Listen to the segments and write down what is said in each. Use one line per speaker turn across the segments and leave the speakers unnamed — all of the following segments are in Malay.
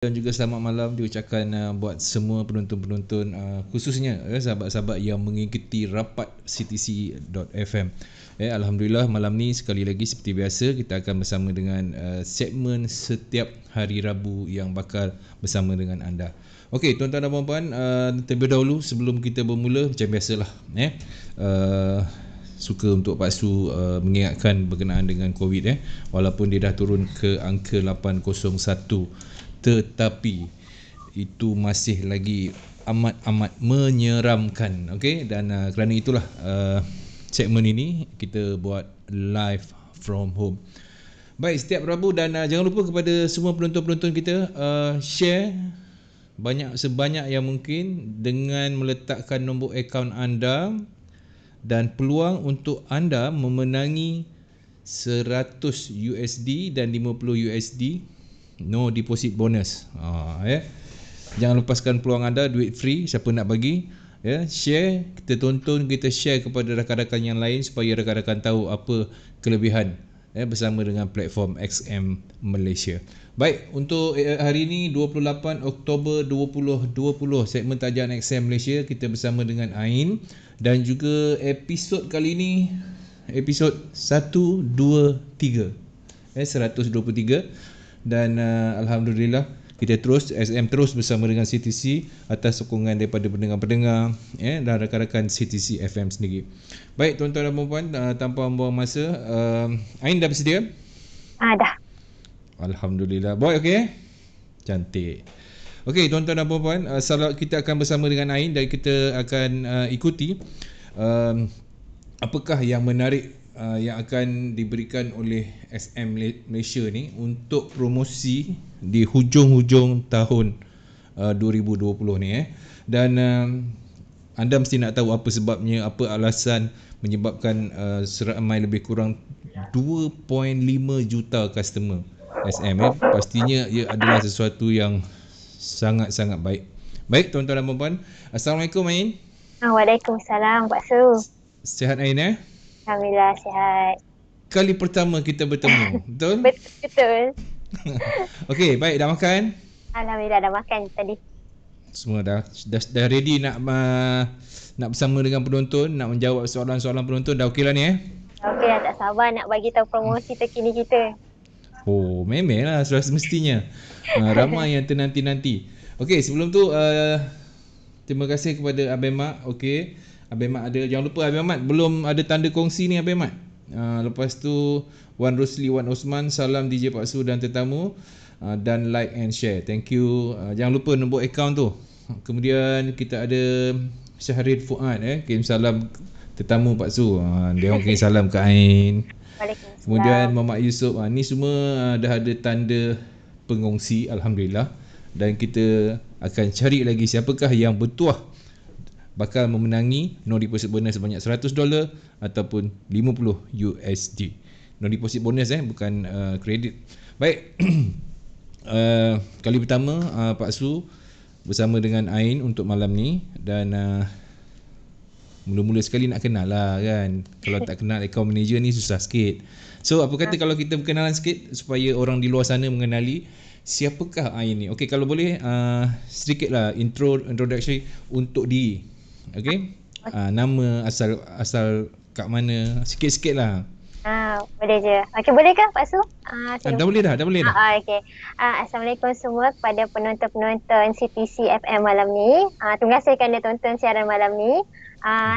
Dan juga selamat malam diucapkan buat semua penonton-penonton, khususnya sahabat-sahabat yang mengikuti rapat CTC.fm. Alhamdulillah malam ni sekali lagi seperti biasa kita akan bersama dengan segmen setiap hari Rabu yang bakal bersama dengan anda. Okey, tuan-tuan dan puan-puan, terlebih dahulu sebelum kita bermula, macam biasalah suka untuk Pak Su mengingatkan berkenaan dengan COVID walaupun dia dah turun ke angka 801, tetapi itu masih lagi amat menyeramkan. Okey, dan kerana itulah segmen ini kita buat live from home. Baik, setiap Rabu, dan jangan lupa kepada semua penonton-penonton kita, share sebanyak yang mungkin dengan meletakkan nombor akaun anda dan peluang untuk anda memenangi 100 USD dan 50 USD no deposit bonus. Jangan lepaskan peluang anda, duit free, siapa nak bagi, share, kita tonton, kita share kepada rakan-rakan yang lain supaya rakan-rakan tahu apa kelebihan bersama dengan platform XM Malaysia. Baik, untuk hari ini 28 Oktober 2020, segmen Tajahan XM Malaysia kita bersama dengan Ain, dan juga episod kali ini episod 123 123, dan alhamdulillah kita SM terus bersama dengan CTC atas sokongan daripada pendengar-pendengar dan rakan-rakan CTC FM sendiri. Baik, tuan-tuan dan puan-puan, tanpa membuang masa, Ain dah bersedia?
Dah.
Alhamdulillah. Boy, okey? Cantik. Okey, tuan-tuan dan puan-puan, kita akan bersama dengan Ain dan kita akan ikuti apakah yang menarik yang akan diberikan oleh SM Malaysia ni untuk promosi di hujung-hujung tahun 2020 ni dan anda mesti nak tahu apa sebabnya, apa alasan menyebabkan seramai lebih kurang 2.5 juta customer SM. Pastinya ia adalah sesuatu yang sangat-sangat baik. Baik, tuan-tuan dan puan-puan, Assalamualaikum Ain.
Waalaikumsalam Pak Su.
Sihat Ain
Alhamdulillah sihat.
Kali pertama kita bertemu, betul?
Betul.
Okey, baik, dah makan?
Alhamdulillah dah makan tadi.
Semua dah ready nak bersama dengan penonton, nak menjawab soalan-soalan penonton. Dah okey lah ni
Okey dah, tak sabar nak bagi tahu promosi terkini kita.
Oh, memanglah sudah semestinya. Ramai yang ternanti-nanti. Okey, sebelum tu terima kasih kepada Abang Mat. Okey, Abang Mat ada, jangan lupa Abang Mat belum ada tanda kongsi ni Abang Mat. Lepas tu Wan Rosli, Wan Osman, salam DJ Pak Su dan tetamu, dan like and share. Thank you. Jangan lupa nombor akaun tu. Kemudian kita ada Syahrir Fuad kirim salam tetamu Pak Su. Dia orang kirim salam ke Ain.
Waalaikumsalam.
Kemudian Muhammad Yusof, ni semua dah ada tanda pengongsi, alhamdulillah. Dan kita akan cari lagi siapakah yang bertuah bakal memenangi no deposit bonus sebanyak $100 ataupun 50 USD. No deposit bonus bukan kredit. Baik. Kali pertama Pak Su bersama dengan Ain untuk malam ni, dan mula-mula sekali nak kenal lah kan. Kalau tak kenal account manager ni susah sikit. So apa kata kalau kita berkenalan sikit supaya orang di luar sana mengenali siapakah Ain ni. Okey, kalau boleh sedikitlah introduction untuk diri. Okey. Nama, asal kat mana, sikit-sikit lah.
Boleh je. Okey, boleh ke Pak Su?
Dah boleh dah.
Okey. Assalamualaikum semua kepada penonton-penonton CTC FM malam ni. Terima kasih kerana tonton siaran malam ni.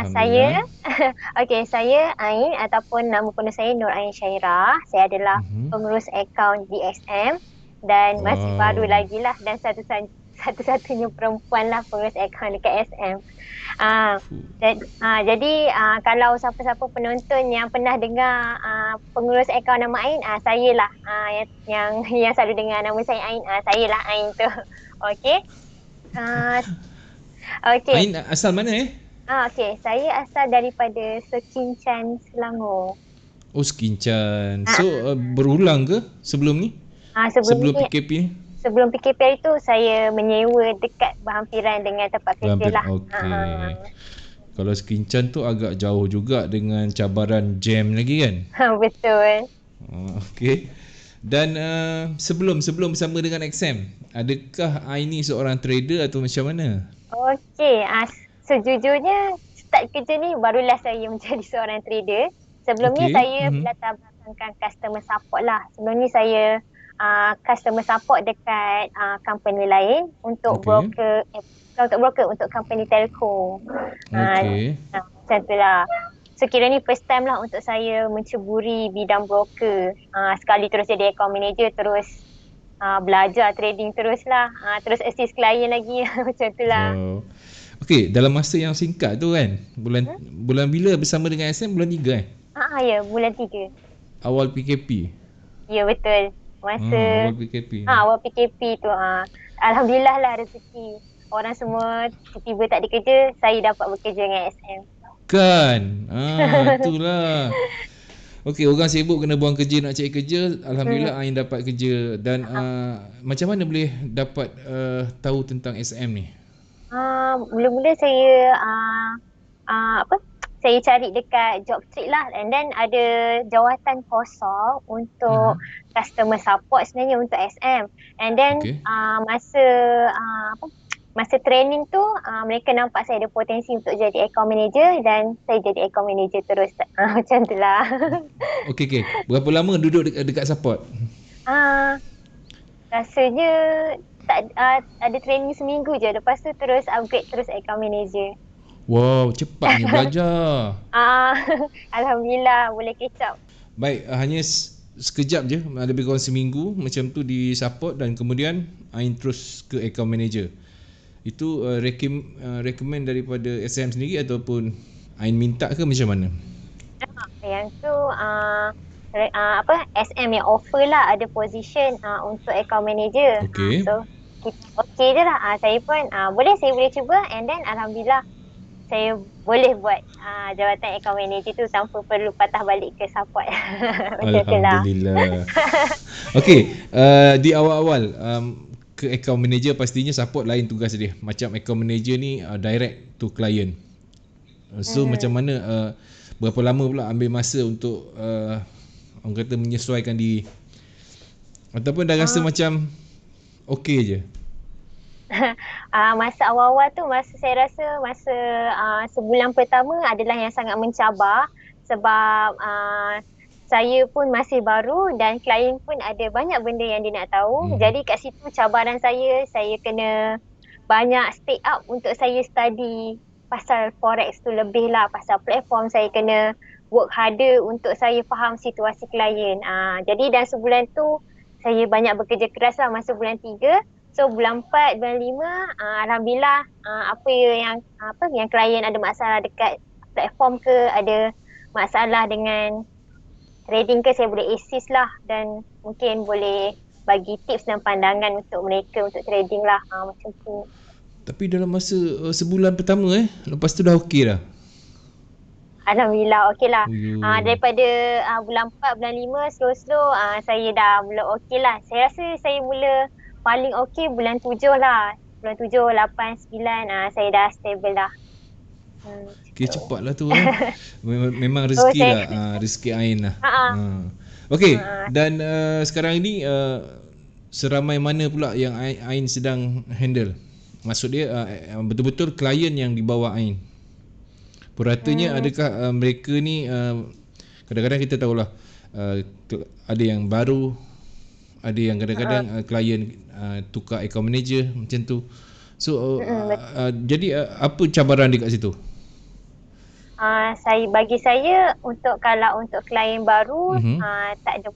Saya saya Ain, ataupun nama penuh saya Nur Ain Syairah. Saya adalah pengurus akaun DXM dan masih baru lagi lah, dan satu-satunya perempuan lah pengurus akaun dekat SM. Jadi kalau siapa-siapa penonton yang pernah dengar pengurus akaun nama Ain, saya lah yang selalu dengar nama saya Ain, saya lah Ain tu. Okey. Okey.
Ain asal mana
Okey, saya asal daripada Sekincan, Selangor.
Oh, Sekincan. So berulang ke sebelum ni? Sebelum PKP ni?
Sebelum PKP itu saya menyewa dekat berhampiran dengan tempat kerja lah.
Okey. Kalau Sekincan tu agak jauh juga dengan cabaran jam lagi kan?
Betul.
Okey. Dan sebelum bersama dengan XM, adakah Ain ni seorang trader atau macam mana?
Okey, sejujurnya start kerja ni barulah saya menjadi seorang trader. Sebelum ni
Okey.
saya berlatar belakangkan customer support lah. Sebelum ni saya customer support dekat company lain untuk
Okey.
bukan untuk broker, untuk company telco.
Okey.
Macam tu lah. So kira ni first time lah untuk saya menceburi bidang broker. Sekali terus jadi account manager, terus belajar trading terus lah. Terus assist klien lagi. Macam tu lah.
Wow. Okey, dalam masa yang singkat tu kan, bulan bila bersama dengan SM? Bulan 3
Ya, bulan 3.
Awal PKP.
Ya, betul. Masa
Awal PKP.
awal PKP tu. Alhamdulillah lah rezeki. Orang semua tiba-tiba tak ada kerja, saya dapat bekerja dengan SM.
Kan? Itulah. Okey, orang sibuk kena buang kerja nak cari kerja, alhamdulillah Ain dapat kerja. Dan macam mana boleh dapat tahu tentang SM ni?
Mula-mula saya saya cari dekat job street lah, and then ada jawatan kosong untuk customer support sebenarnya untuk SM. And then masa training tu mereka nampak saya ada potensi untuk jadi account manager, dan saya jadi account manager terus. Macam tu lah.
Okey. Berapa lama duduk dekat support?
Rasanya ada training seminggu je. Lepas tu terus upgrade terus account manager.
Wow, cepatnya belajar.
Alhamdulillah boleh catch up.
Baik, hanya sekejap je, lebih kurang seminggu macam tu di support, dan kemudian Ain terus ke account manager. Itu recommend daripada SM sendiri ataupun Ain minta ke macam mana?
Yang tu SM yang offer lah ada position untuk account manager.
Okey.
So okey je lah. Saya pun saya boleh cuba, and then alhamdulillah saya boleh buat jawatan account manager tu tanpa perlu patah balik ke support.
Alhamdulillah. Okey, di awal-awal ke account manager, pastinya support lain tugas dia. Macam account manager ni direct to client. So macam mana, berapa lama pula ambil masa untuk orang kata menyesuaikan diri, ataupun dah rasa macam okey je?
Masa awal-awal tu, saya rasa masa sebulan pertama adalah yang sangat mencabar, sebab saya pun masih baru dan klien pun ada banyak benda yang dia nak tahu. Jadi kat situ cabaran saya kena banyak stay up untuk saya study pasal forex tu lebih lah, pasal platform. Saya kena work harder untuk saya faham situasi klien. Jadi dalam sebulan tu saya banyak bekerja keras lah masa bulan 3. So bulan 4, bulan 5, alhamdulillah apa yang klien ada masalah dekat platform ke, ada masalah dengan trading ke, saya boleh assist lah, dan mungkin boleh bagi tips dan pandangan untuk mereka untuk trading lah, macam tu.
Tapi dalam masa sebulan pertama lepas tu dah okey dah?
Alhamdulillah okey lah. Daripada bulan 4, bulan 5 slow-slow saya dah mula okey lah. Saya rasa saya mula paling okey bulan 7 lah. Bulan 7, 8, 9 saya dah stable dah.
Okay, cepat lah tu. Memang rezeki lah. Rezeki Ain lah. Okey, dan sekarang ni seramai mana pula yang Ain sedang handle? Maksud dia betul-betul klien yang di bawah Ain. Puratanya adakah mereka ni kadang-kadang kita tahulah ada yang baru, ada yang kadang-kadang klien tukar account manager macam tu. So jadi apa cabaran dia kat situ?
Bagi saya kalau untuk klien baru tak ada,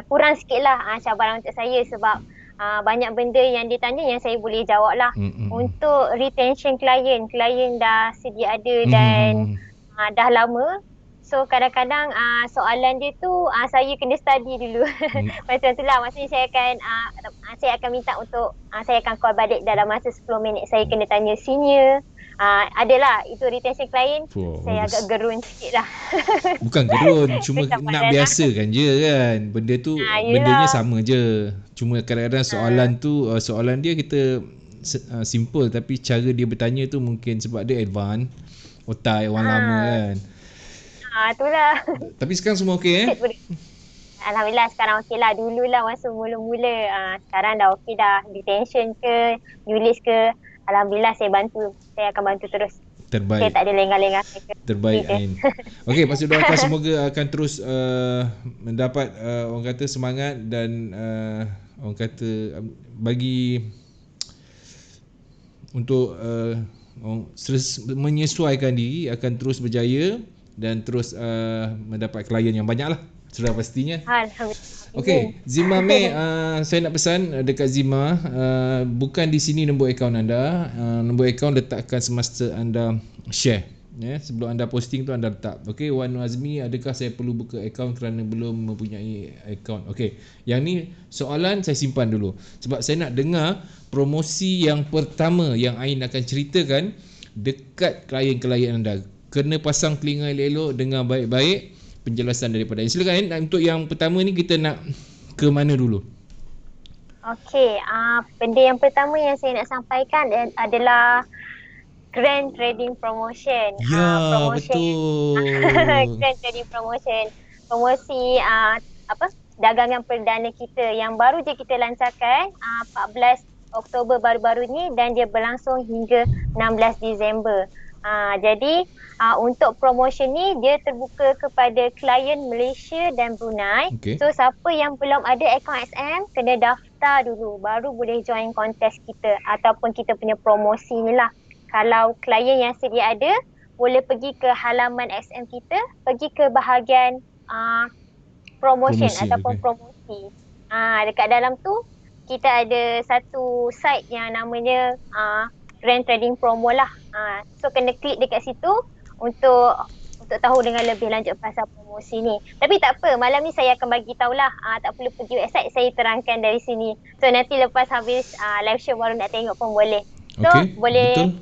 kurang sikit lah cabaran untuk saya, sebab banyak benda yang dia tanya yang saya boleh jawab lah. Untuk retention klien dah sedia ada dan dah lama. So kadang-kadang soalan dia tu saya kena study dulu. Macam tu lah. Maksudnya saya akan minta untuk saya akan call balik dalam masa 10 minit. Saya kena tanya senior. Adalah itu retention client. Saya agak gerun sikit lah.
Bukan gerun, cuma nak biasakan je kan. Benda tu bendanya sama je. Cuma kadang-kadang soalan dia kita simple, tapi cara dia bertanya tu mungkin sebab dia advance, otak orang lama kan.
Itulah.
Tapi sekarang semua okey
Alhamdulillah sekarang okey lah. Dululah masa mula-mula. Sekarang dah okey dah. Detention ke, new list ke. Alhamdulillah saya bantu. Saya akan bantu terus. Saya
Terbaik.
tak ada lengah-lengah.
Terbaik Ain. Okey, Pastor doakan semoga akan terus mendapat orang kata semangat dan orang kata bagi untuk menyesuaikan diri, akan terus berjaya dan terus mendapat klien yang banyak lah. Sudah pastinya.
Alhamdulillah.
Okey, Zima May, saya nak pesan dekat Zima, bukan di sini nombor akaun anda. Nombor akaun letakkan semasa anda share. Sebelum anda posting tu anda letak. Okey, Wan Azmi, adakah saya perlu buka akaun kerana belum mempunyai akaun? Okey, yang ni soalan saya simpan dulu. Sebab saya nak dengar promosi yang pertama yang Ain akan ceritakan dekat klien-klien anda. Kena pasang telinga elok-elok, dengar baik-baik penjelasan daripada Ain. Silakan Ain, untuk yang pertama ni kita nak ke mana dulu?
Okey, benda yang pertama yang saya nak sampaikan adalah Grand Trading Promotion.
Ya, betul.
Grand Trading Promotion. Promosi dagangan perdana kita yang baru je kita lancarkan 14 Oktober baru-baru ni dan dia berlangsung hingga 16 Disember. Jadi untuk promotion ni dia terbuka kepada klien Malaysia dan Brunei.
Okay.
So siapa yang belum ada akaun XM kena daftar dulu baru boleh join kontes kita ataupun kita punya promosi ni lah. Kalau klien yang sedia ada boleh pergi ke halaman XM kita, pergi ke bahagian promotion ataupun promosi. Dekat dalam tu kita ada satu site yang namanya Grand Trading Promo lah. So kena klik dekat situ untuk tahu dengan lebih lanjut pasal promosi ni. Tapi tak apa, malam ni saya akan bagi tahulah. Tak perlu pergi website, saya terangkan dari sini. So nanti lepas habis live show baru nak tengok pun boleh. So boleh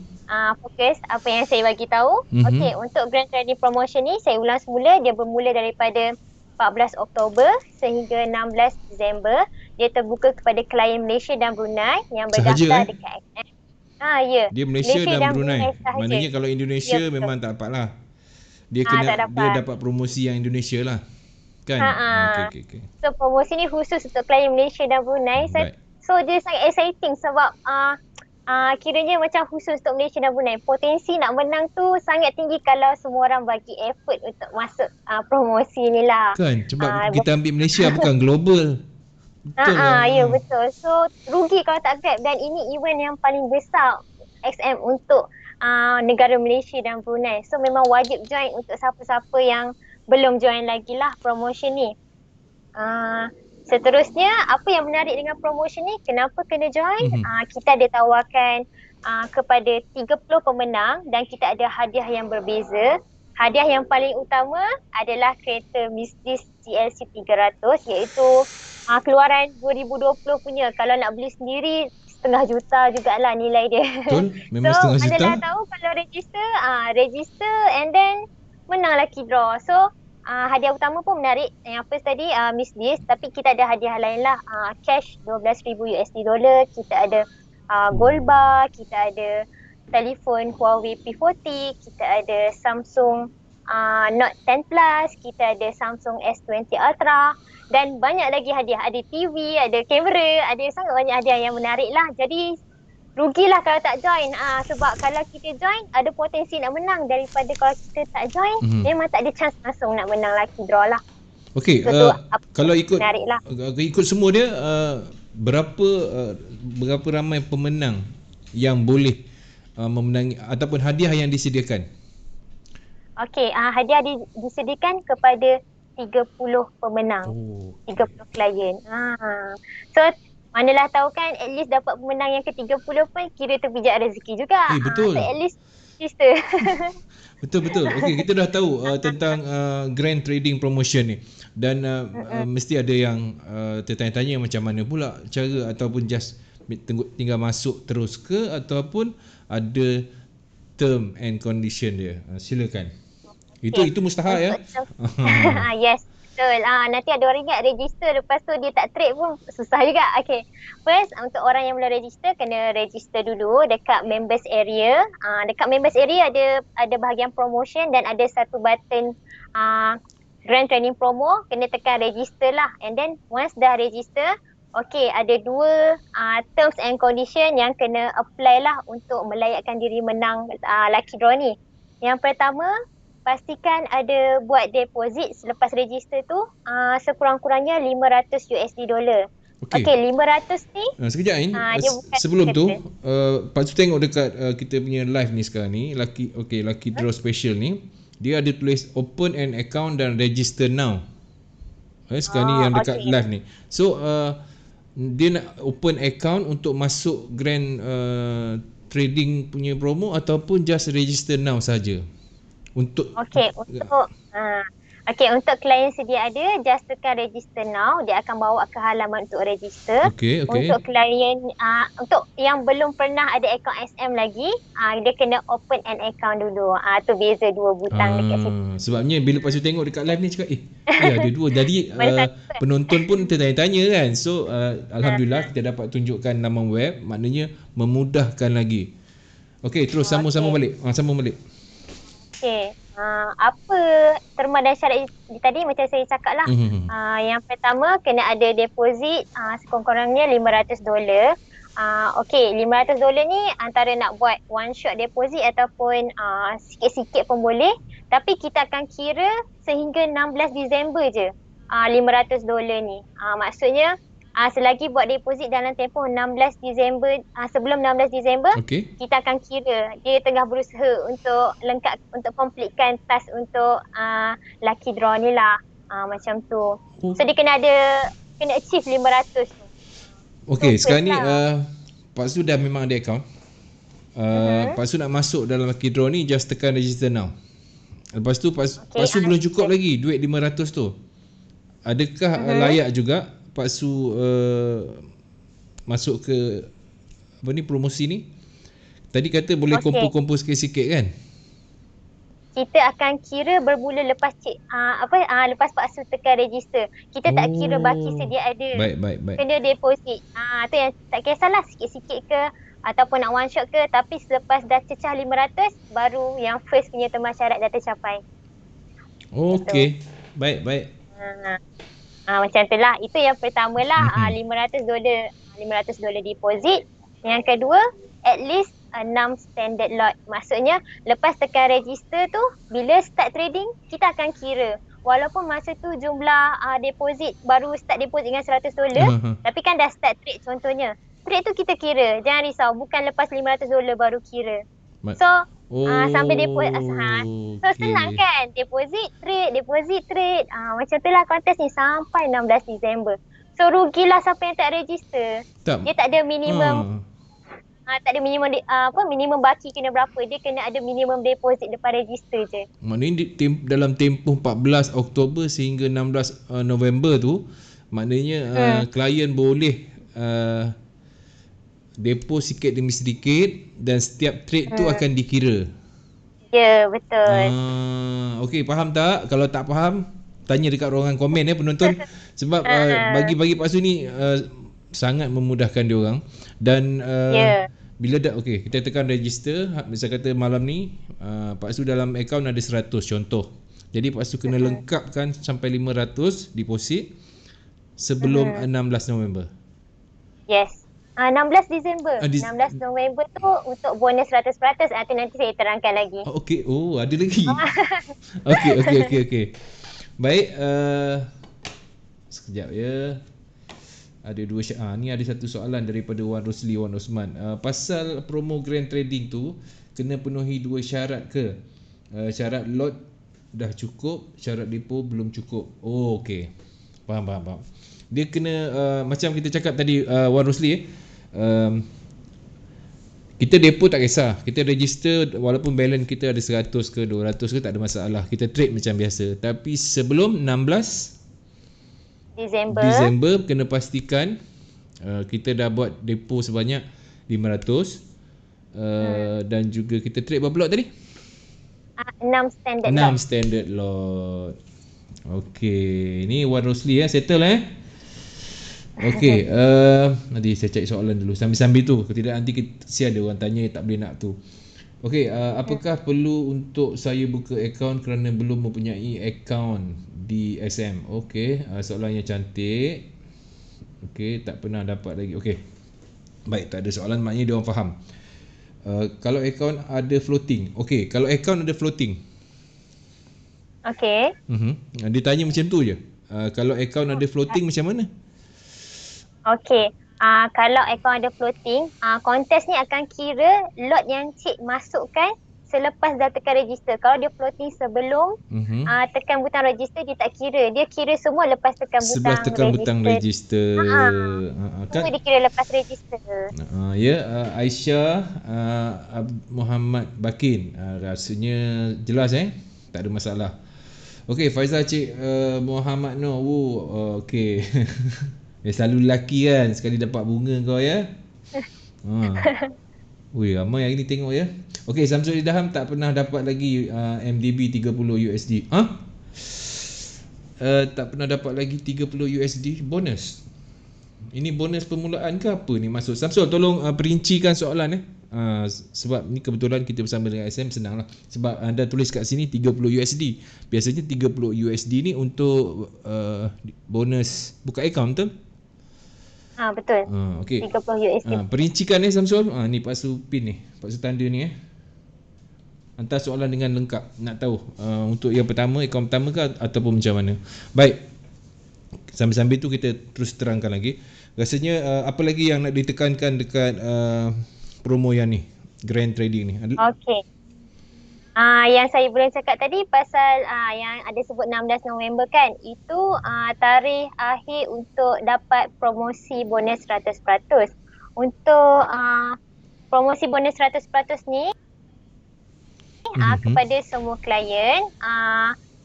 fokus apa yang saya bagi tahu. Okey, untuk Grand Trading Promotion ni saya ulang semula, dia bermula daripada 14 Oktober sehingga 16 Disember. Dia terbuka kepada klien Malaysia dan Brunei yang berdaftar dekat XM. Ya.
Dia Malaysia dan Brunei. Maknanya kalau Indonesia memang tak dapat lah. Dia kena dia dapat promosi yang Indonesia lah. Kan? Okay.
So promosi ni khusus untuk klien Malaysia dan Brunei. So dia sangat exciting sebab kiranya macam khusus untuk Malaysia dan Brunei. Potensi nak menang tu sangat tinggi kalau semua orang bagi effort untuk masuk promosi ni lah.
Kan? Sebab kita ambil Malaysia bukan global.
Betul ya betul. So rugi kalau tak grab dan ini event yang paling besar XM untuk negara Malaysia dan Brunei. So memang wajib join untuk siapa-siapa yang belum join lagi lah promotion ni. Seterusnya, apa yang menarik dengan promotion ni? Kenapa kena join? Kita ada tawarkan kepada 30 pemenang dan kita ada hadiah yang berbeza. Hadiah yang paling utama adalah kereta Mistis GLC 300 iaitu keluaran 2020 punya. Kalau nak beli sendiri, setengah juta jugalah nilai dia.
Betul, memang setengah juta.
So, anda dah tahu kalau register and then menang lucky draw. So, hadiah utama pun menarik. Yang first tadi Miss Dis, tapi kita ada hadiah lain lah. Cash $12,000 USD. Kita ada gold bar, kita ada telefon Huawei P40, kita ada Samsung Note 10 Plus, kita ada Samsung S20 Ultra dan banyak lagi hadiah. Ada TV, ada kamera, ada sangat banyak hadiah yang menarik lah. Jadi rugilah kalau tak join. Sebab kalau kita join ada potensi nak menang daripada kalau kita tak join memang tak ada chance langsung nak menang lucky draw lah.
Okey, kalau ikut semua dia berapa ramai pemenang yang boleh memenangi ataupun hadiah yang disediakan?
Okey, hadiah disediakan kepada 30 pemenang. 30 klien. So manalah tahu kan at least dapat pemenang yang ke-30 pun kira terpijak rezeki juga.
Betul.
So at least register.
Betul. Okey, kita dah tahu tentang Grand Trading Promotion ni. Dan mesti ada yang tertanya-tanya macam mana pula cara ataupun just tinggal masuk terus ke ataupun ada term and condition dia. Silakan. Itu mustahil ya.
Yes. Betul. Nanti ada orang ingat register lepas tu dia tak trade pun susah juga. Okay. First untuk orang yang belum register kena register dulu dekat members area. Dekat members area ada bahagian promotion dan ada satu button grand training promo, kena tekan register lah. And then once dah register, okay, ada dua terms and condition yang kena apply lah untuk melayakkan diri menang lucky draw ni. Yang pertama, pastikan ada buat deposit selepas register tu sekurang-kurangnya $500.
Okey.
Okay, 500 ni
Sekejap Ain,
dia bukan
sebelum tu
kata.
Pak Su tengok dekat kita punya live ni sekarang ni, lucky draw special ni, dia ada tulis open an account dan register now. Sekarang ni yang dekat live ni. So dia nak open account untuk masuk grand trading punya promo ataupun just register now saja? Untuk
untuk klien sedia ada, just tekan register now, dia akan bawa ke halaman untuk register.
Okay.
Untuk klien untuk yang belum pernah ada akaun SM lagi, dia kena open an account dulu. Tu beza dua butang dekat situ.
Sebabnya bila Pak Su tengok dekat live ni cakap ada dua. Jadi penonton pun tertanya-tanya kan. So alhamdulillah kita dapat tunjukkan nama web, maknanya memudahkan lagi. Okey, terus sambung balik. Sambung balik. Okey.
Apa terma dan syarat tadi macam saya cakap lah. Yang pertama kena ada deposit sekurang-kurangnya $500. Okey, $500 ni antara nak buat one shot deposit ataupun sikit-sikit pun boleh. Tapi kita akan kira sehingga 16 Disember je $500 ni. Maksudnya selagi buat deposit dalam tempoh 16 Disember, sebelum 16 Disember, kita akan kira dia tengah berusaha untuk untuk completekan task untuk lucky draw ni lah. Macam tu. So dia kena achieve 500 tu.
Okey, sekarang ni Pak Su dah memang ada account. Pak Su nak masuk dalam lucky draw ni, just tekan register now. Lepas tu Pak Su belum cukup lagi duit 500 tu. Adakah layak juga Pak Su masuk ke promosi ni? Tadi kata boleh kumpul-kumpul sikit-sikit kan?
Kita akan kira bermula lepas lepas Pak Su tekan register. Kita tak kira baki sedia ada.
Baik.
Kena deposit. Tu yang tak kisahlah sikit-sikit ke ataupun nak one shot ke, tapi selepas dah cecah 500 baru yang first punya terma syarat dah tercapai.
Okey. Baik.
Macam tu lah. Itu yang pertama lah. $500 deposit. Yang kedua, at least 6 standard lot. Maksudnya lepas tekan register tu, bila start trading, kita akan kira. Walaupun masa tu jumlah deposit baru start deposit dengan $100, tapi kan dah start trade contohnya. Trade tu kita kira. Jangan risau, bukan lepas $500 baru kira. So sampai deposit so senang kan, deposit trade macam tu lah kontes ni sampai 16 Disember. So rugilah siapa yang tak register. Dia tak ada minimum tak ada minimum baki kena berapa. Dia kena ada minimum deposit depan register je.
Maknanya dalam tempoh 14 Oktober sehingga 16 November tu, maknanya klien boleh depo sikit demi sedikit dan setiap trade tu akan dikira.
Ya, betul.
Okey, faham tak? Kalau tak faham, tanya dekat ruangan komen penonton. Sebab bagi Pak Su ni sangat memudahkan dia orang. Dan bila dah kita tekan register, misal kata malam ni Pak Su dalam akaun ada 100 contoh. Jadi Pak Su kena lengkapkan sampai 500 deposit sebelum 16 November.
Yes. 16 Disember. 16 November tu untuk bonus 100%. Itu nanti saya terangkan lagi.
Okey. Ada lagi. Okey. Baik, sekejap ya. Ada dua ni ada satu soalan daripada Wan Rosli, Wan Osman. Pasal promo grand trading tu kena penuhi dua syarat ke? Syarat lot dah cukup, syarat depo belum cukup. Okey. Faham. Dia kena macam kita cakap tadi Wan Rosli kita depo tak kisah. Kita register walaupun balance kita ada 100 ke 200 ke tak ada masalah. Kita trade macam biasa. Tapi sebelum 16 Disember kena pastikan kita dah buat depo sebanyak 500 dan juga kita trade berapa lot tadi?
6 standard
6 standard lot. Okey, ni Wan Rosli settle Okey, nanti saya cari soalan dulu. Sambil-sambil tu, tidak nanti sial ada orang tanya tak boleh nak tu. Okey, apakah perlu untuk saya buka akaun kerana belum mempunyai akaun di SM? Okey, soalan yang cantik. Okey, tak pernah dapat lagi. Okey. Baik, tak ada soalan, maknanya dia orang faham. Kalau akaun ada floating. Okey, kalau akaun ada floating.
Okey.
Dia tanya macam tu je. Kalau akaun ada floating macam mana?
Okey. Kalau akaun ada floating, kontes ni akan kira lot yang cik masukkan selepas dah tekan register. Kalau dia floating sebelum tekan butang register, dia tak kira. Dia kira semua lepas tekan
Sebelah
butang
tekan butang register.
Semua dikira lepas register.
Ya, Aisyah Muhammad Bakin. Rasanya jelas tak ada masalah. Okey, Faizal Cik Muhammad Noor. Okey. Selalu lelaki kan, sekali dapat bunga kau ya. Ui, ramai hari ni tengok ya. Okey, Samsul Idham tak pernah dapat lagi MDB 30 USD. Tak pernah dapat lagi 30 USD bonus. Ini bonus permulaan ke apa ni maksud? Samsul, tolong perincikan soalan sebab ni kebetulan kita bersama dengan SM, senang lah. Sebab anda tulis kat sini 30 USD. Biasanya 30 USD ni untuk bonus buka akaun, betul?
Betul.
Okey.
30 USD.
Perincikan Samsul. Ni paksu pin ni, paksu tanda ni hantar soalan dengan lengkap. Nak tahu untuk yang pertama, akaun pertama ke ataupun macam mana. Baik. Sambil-sambil tu kita terus terangkan lagi. Rasanya apa lagi yang nak ditekankan dekat promo yang ni, Grand Trading ni?
Okey. Yang saya boleh cakap tadi pasal yang ada sebut 16 November kan, itu tarikh akhir untuk dapat promosi bonus 100%. Untuk promosi bonus 100% ni kepada semua klien,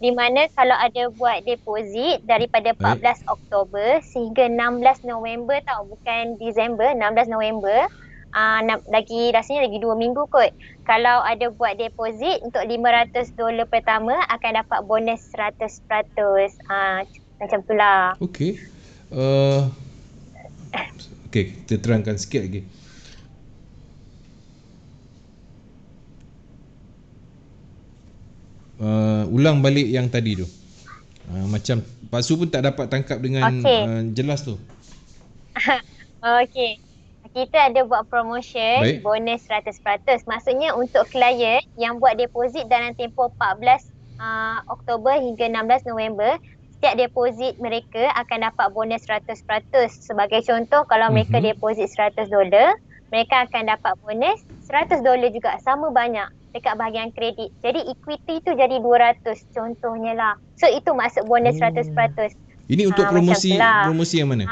di mana kalau ada buat deposit daripada 14 Oktober sehingga 16 November tau, bukan Disember, 16 November. Lagi rasanya lagi 2 minggu kot. Kalau ada buat deposit untuk $500 pertama akan dapat bonus 100%. Macam tu lah.
Okey. Okey, kita terangkan sikit lagi. Ulang balik yang tadi tu. Macam Pak Su pun tak dapat tangkap dengan jelas tu.
Okey. Kita ada buat promotion bonus 100%. Maksudnya untuk klien yang buat deposit dalam tempoh 14 Oktober hingga 16 November, setiap deposit mereka akan dapat bonus 100%. Sebagai contoh, kalau mereka deposit $100, mereka akan dapat bonus $100 juga, sama banyak dekat bahagian kredit. Jadi equity tu jadi 200 contohnya lah. So itu maksud bonus 100%.
Ini untuk promosi yang mana?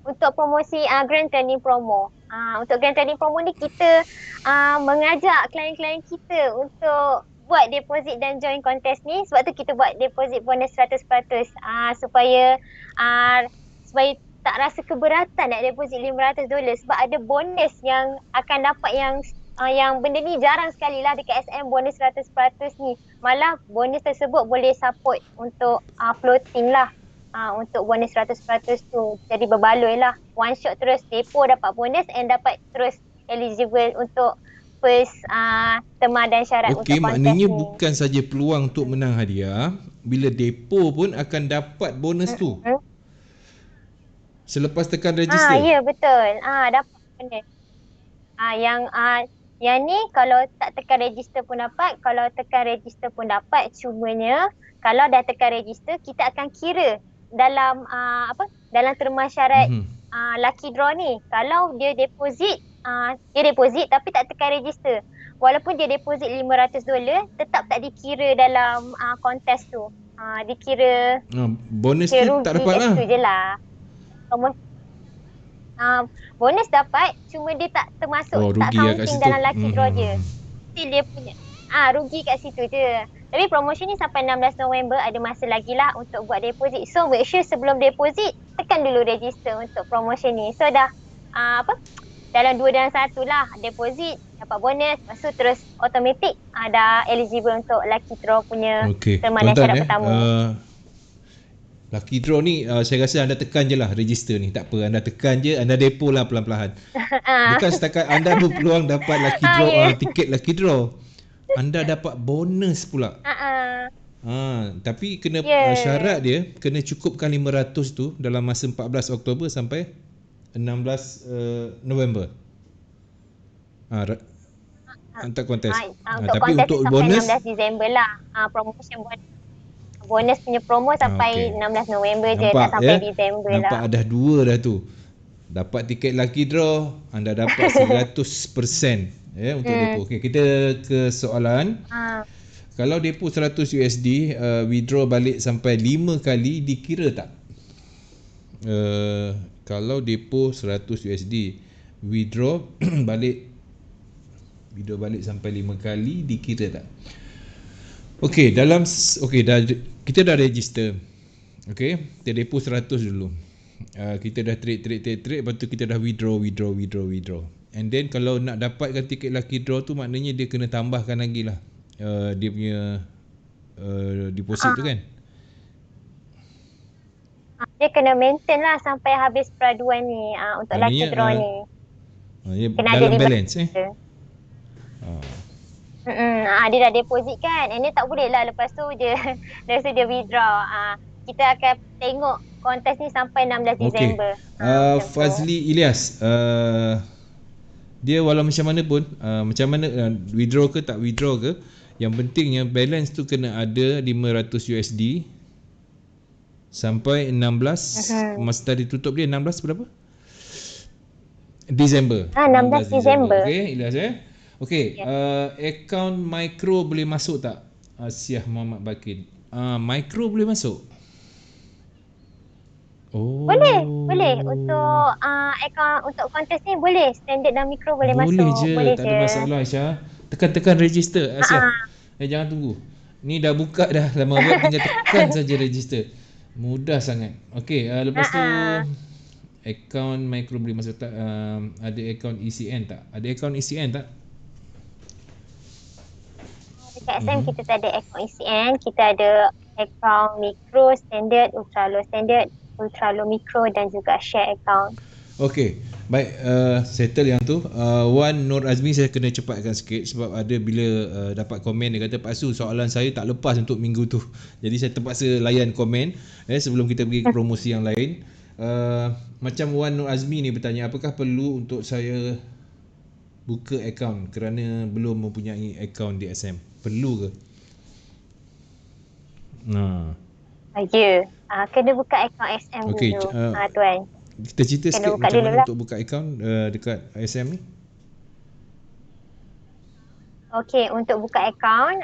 Untuk promosi Grand Training Promo. Untuk Grand Training Promo ni kita mengajak klien-klien kita untuk buat deposit dan join kontes ni. Sebab tu kita buat deposit bonus 100%. Supaya tak rasa keberatan nak deposit $500 sebab ada bonus yang akan dapat yang benda ni jarang sekali lah dekat SM, bonus 100% ni. Malah bonus tersebut boleh support untuk floating lah. Untuk bonus 100% tu. Jadi berbaloi lah. One shot terus depo dapat bonus and dapat terus eligible untuk first terma dan syarat untuk kontes ni.
Okey, maknanya bukan saja peluang untuk menang hadiah, bila depo pun akan dapat bonus tu. Selepas tekan register.
Ya betul. Dapat bonus. Yang ni kalau tak tekan register pun dapat, kalau tekan register pun dapat. Cumanya kalau dah tekan register, kita akan kira dalam dalam terma syarat lucky draw ni. Kalau dia deposit tapi tak tekan register, walaupun dia deposit $500, tetap tak dikira dalam kontes tu. Dikira
bonus tu tak dapat lah.
Itu je lah. Bonus dapat, cuma dia tak termasuk, tak counting dalam lucky draw dia. Still dia punya rugi kat situ je. Tapi promotion ni sampai 16 November, ada masa lagi lah untuk buat deposit. So make sure sebelum deposit, tekan dulu register untuk promotion ni. So dah dalam 2 dalam 1 lah, deposit dapat bonus, lepas tu terus automatic dah eligible untuk lucky draw punya terma dan syarat pertama.
Lucky draw ni saya rasa anda tekan je lah register ni. Tak apa, anda tekan je, anda depo lah pelan-pelan. Bukan setakat anda berpeluang dapat lucky draw, tiket lucky draw. Anda dapat bonus pula. Tapi kena syarat dia kena cukupkan 500 tu dalam masa 14 Oktober sampai 16 November. Untuk kontes. Tapi
kontes
untuk
sampai
bonus
16 Disember lah. Promotion bonus punya promo sampai 16 November je, tak sampai Disember lah.
Nampak ada dua dah tu. Dapat tiket lucky draw, anda dapat 100% untuk depo. Okey, kita ke soalan. Kalau depo 100 USD, withdraw balik sampai 5 kali, dikira tak? Kalau depo 100 USD, withdraw balik sampai 5 kali, dikira tak? Okey, kita dah register. Okey, kita depo 100 dulu. Kita dah trade, lepas tu kita dah withdraw. And then kalau nak dapatkan tiket lucky draw tu, maknanya dia kena tambahkan lagi lah dia punya deposit tu kan.
Dia kena maintain lah sampai habis peraduan ni untuk lucky draw ni.
Kena dalam balance
dia dah deposit kan, and dia tak boleh lah lepas tu dia withdraw. Kita akan tengok kontes ni sampai 16 Disember.
Fazli Ilyas, dia walau macam mana pun, withdraw ke tak withdraw ke, yang pentingnya balance tu kena ada 500 USD sampai 16 masa tadi tutup dia 16 berapa? Disember.
16 Disember.
Okey, Ilyas Okey, akaun micro boleh masuk tak? Asiah Muhammad Bakin. Micro boleh masuk?
Boleh. Untuk akaun untuk kontes ni boleh. Standard dan mikro boleh masuk.
Boleh je, tak ada masalah Aisyah. Tekan register Asiah. Jangan tunggu. Ni dah buka dah lama web, tinggal tekan saja register. Mudah sangat. Okey, lepas tu akaun micro boleh masuk tak? Ada akaun ECN tak? Ada akaun ECN tak?
Dekat SM kita tak ada akaun ECN, kita ada akaun mikro, standard, ultra low standard, ultra low mikro dan juga share account. Okey,
baik, settle yang tu. Wan Nur Azmi, saya kena cepatkan sikit sebab ada bila dapat komen dia kata, Pak Su, soalan saya tak lepas untuk minggu tu. Jadi saya terpaksa layan komen sebelum kita pergi ke promosi yang lain. Macam Wan Nur Azmi ni bertanya, apakah perlu untuk saya buka akaun kerana belum mempunyai akaun di SM? Perlu ke?
Ya, kena buka akaun SM dulu. Tuan.
Kita cerita sikit macam mana untuk buka akaun dekat SM ni.
Okey, untuk buka akaun,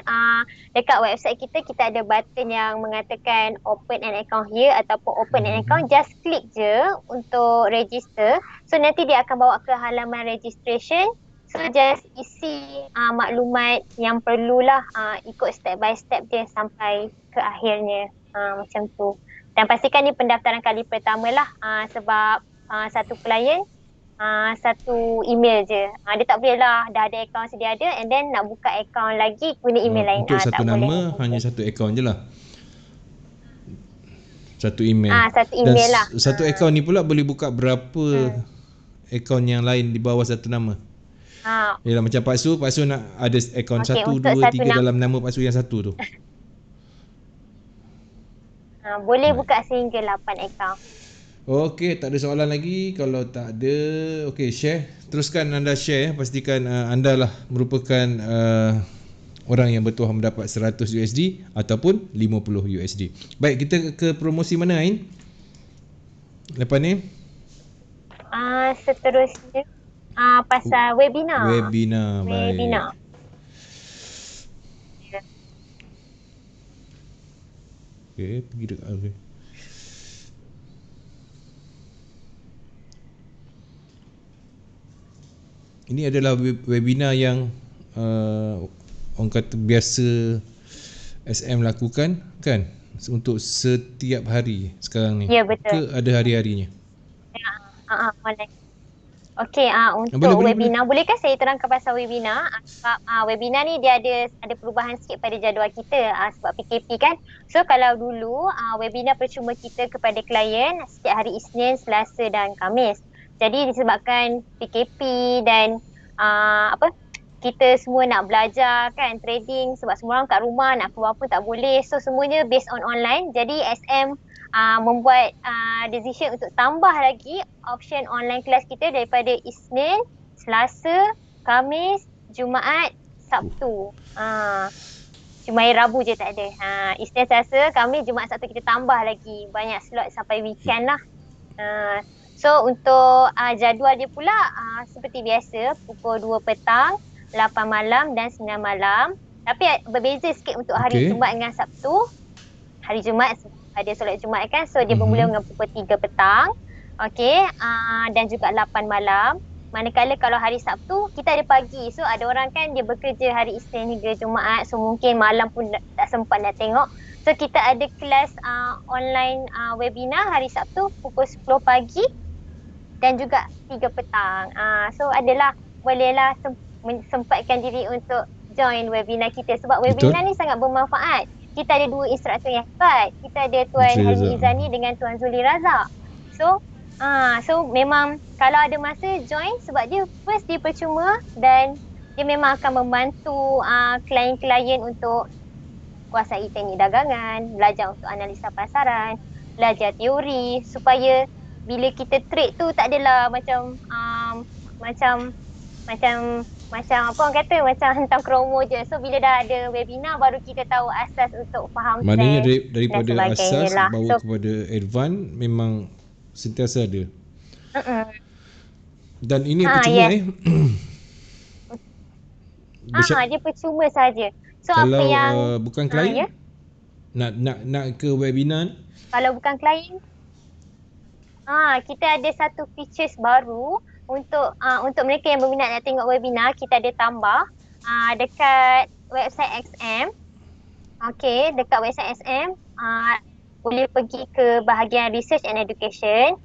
dekat website kita ada button yang mengatakan open an account here ataupun open an account. Just klik je untuk register. So nanti dia akan bawa ke halaman registration. So just isi maklumat yang perlulah, ikut step by step dia sampai ke akhirnya, macam tu. Dan pastikan ni pendaftaran kali pertama lah, sebab satu klien satu email je. Dia tak boleh lah dah ada akaun sedia ada and then nak buka akaun lagi guna email lain.
Untuk satu nama boleh. Hanya satu akaun je lah. Satu email.
Satu email
dan
lah.
Satu akaun ni pula boleh buka berapa akaun yang lain di bawah satu nama. Yalah, macam Pak Su nak ada akaun 1, 2, 3 dalam nama Pak Su yang satu tu.
Boleh buka sehingga 8 akaun.
Okey, tak ada soalan lagi. Kalau tak ada, okey, share. Teruskan anda share. Pastikan anda lah merupakan orang yang bertuah mendapat 100 USD ataupun 50 USD. Baik, kita ke promosi mana, Ain? Lepas ni?
Seterusnya pasal webinar.
Baik. Okey, pergi dekat. Okay. Ini adalah webinar yang orang kata biasa SM lakukan kan, untuk setiap hari sekarang ni.
Ya, betul.
Ke ada hari-harinya?
Online. Okey,
Boleh,
untuk
boleh, boleh.
webinar, bolehkah saya terangkan pasal webinar? Sebab webinar ni dia ada perubahan sikit pada jadual kita sebab PKP kan. So kalau dulu webinar percuma kita kepada klien setiap hari Isnin, Selasa dan Khamis. Jadi disebabkan PKP dan kita semua nak belajar kan trading sebab semua orang kat rumah nak keluar pun tak boleh. So semuanya based on online. Jadi SM membuat decision untuk tambah lagi option online kelas kita daripada Isnin, Selasa, Khamis, Jumaat, Sabtu. Cuma hari Rabu je tak ada. Isnin, Selasa, Khamis, Jumaat, Sabtu kita tambah lagi banyak slot sampai weekend lah. So untuk jadual dia pula seperti biasa pukul 2 petang, 8 malam dan 9 malam. Tapi berbeza sikit untuk hari Jumaat dengan Sabtu. Hari Jumaat ada solat Jumaat kan, so dia bermula dengan pukul 3 petang. Okey, dan juga 8 malam. Manakala kalau hari Sabtu kita ada pagi. So ada orang kan dia bekerja hari Isnin hingga Jumaat, so mungkin malam pun tak sempat nak tengok. So kita ada kelas online webinar hari Sabtu pukul 10 pagi dan juga 3 petang. So adalah bolehlah sempatkan diri untuk join webinar kita sebab webinar ni sangat bermanfaat. Kita ada 2 instruktor yang hebat. Kita ada Tuan Halimi Izani dengan Tuan Zuli Razak. So memang kalau ada masa join sebab dia first dia percuma dan dia memang akan membantu klien-klien untuk kuasai teknik dagangan, belajar untuk analisa pasaran, belajar teori supaya bila kita trade tu tak adalah macam apa orang kata macam hentam kromo je. So bila dah ada webinar baru kita tahu asas untuk faham trend.
Maknanya daripada asas bawa kepada advance memang sentiasa ada. Dan ini percuma
dia percuma saja. So
kalau
apa yang
bukan klien nak ke webinar,
kalau bukan klien kita ada satu features baru untuk mereka yang berminat nak tengok webinar. Kita ada tambah dekat website XM. Okey, dekat website XM boleh pergi ke bahagian research and education,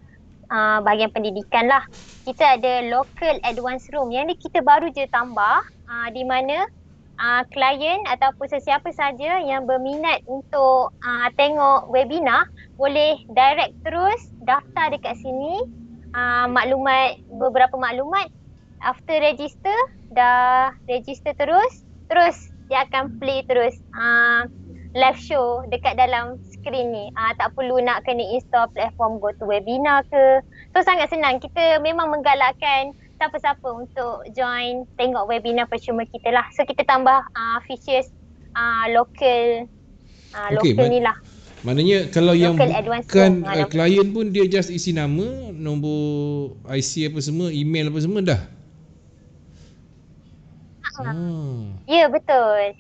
bahagian pendidikan lah. Kita ada local advanced room yang ni kita baru je tambah, di mana klien ataupun sesiapa saja yang berminat untuk tengok webinar boleh direct terus daftar dekat sini. Beberapa maklumat after register, dah register terus dia akan play terus live show dekat dalam skrin ni. Tak perlu nak kena install platform GoToWebinar ke. So sangat senang. Kita memang menggalakkan siapa-siapa untuk join tengok webinar percuma kita lah. So kita tambah features local ni lah.
Maknanya kalau yang bukan klien pun dia just isi nama, nombor IC apa semua, email apa semua dah.
Ya betul.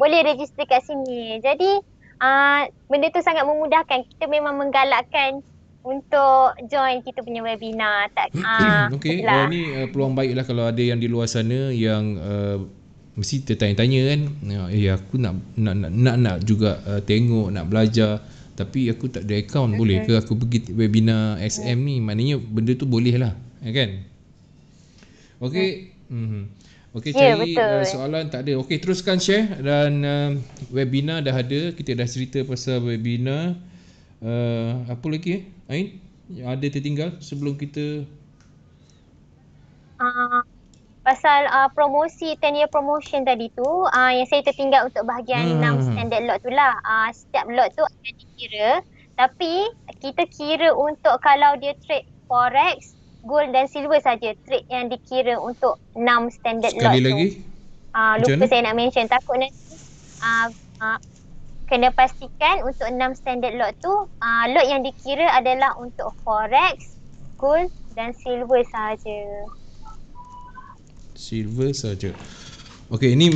Boleh register kat sini. Jadi benda tu sangat memudahkan. Kita memang menggalakkan untuk join kita punya webinar.
Okey, ni peluang baiklah kalau ada yang di luar sana yang mesti tertanya-tanya kan, aku nak juga tengok, nak belajar tapi aku tak ada akaun, boleh ke aku pergi webinar SM ni? Maknanya benda tu boleh lah, kan? Okey. Okey, cari soalan tak ada. Okey, teruskan share. Dan webinar dah ada, kita dah cerita pasal webinar. Apa lagi Ain yang ada tertinggal sebelum kita
pasal promosi 10-year promotion tadi tu, yang saya tertinggal untuk bahagian 6 standard lot tu lah. Setiap lot tu akan dikira, tapi kita kira untuk kalau dia trade forex, gold dan silver saja trade yang dikira untuk 6 standard lot tu.
Sekali lagi
lupa saya nak mention, takut nanti kena pastikan untuk 6 standard lot tu lot yang dikira adalah untuk forex, gold dan silver saja.
Silver saja. Okey, ni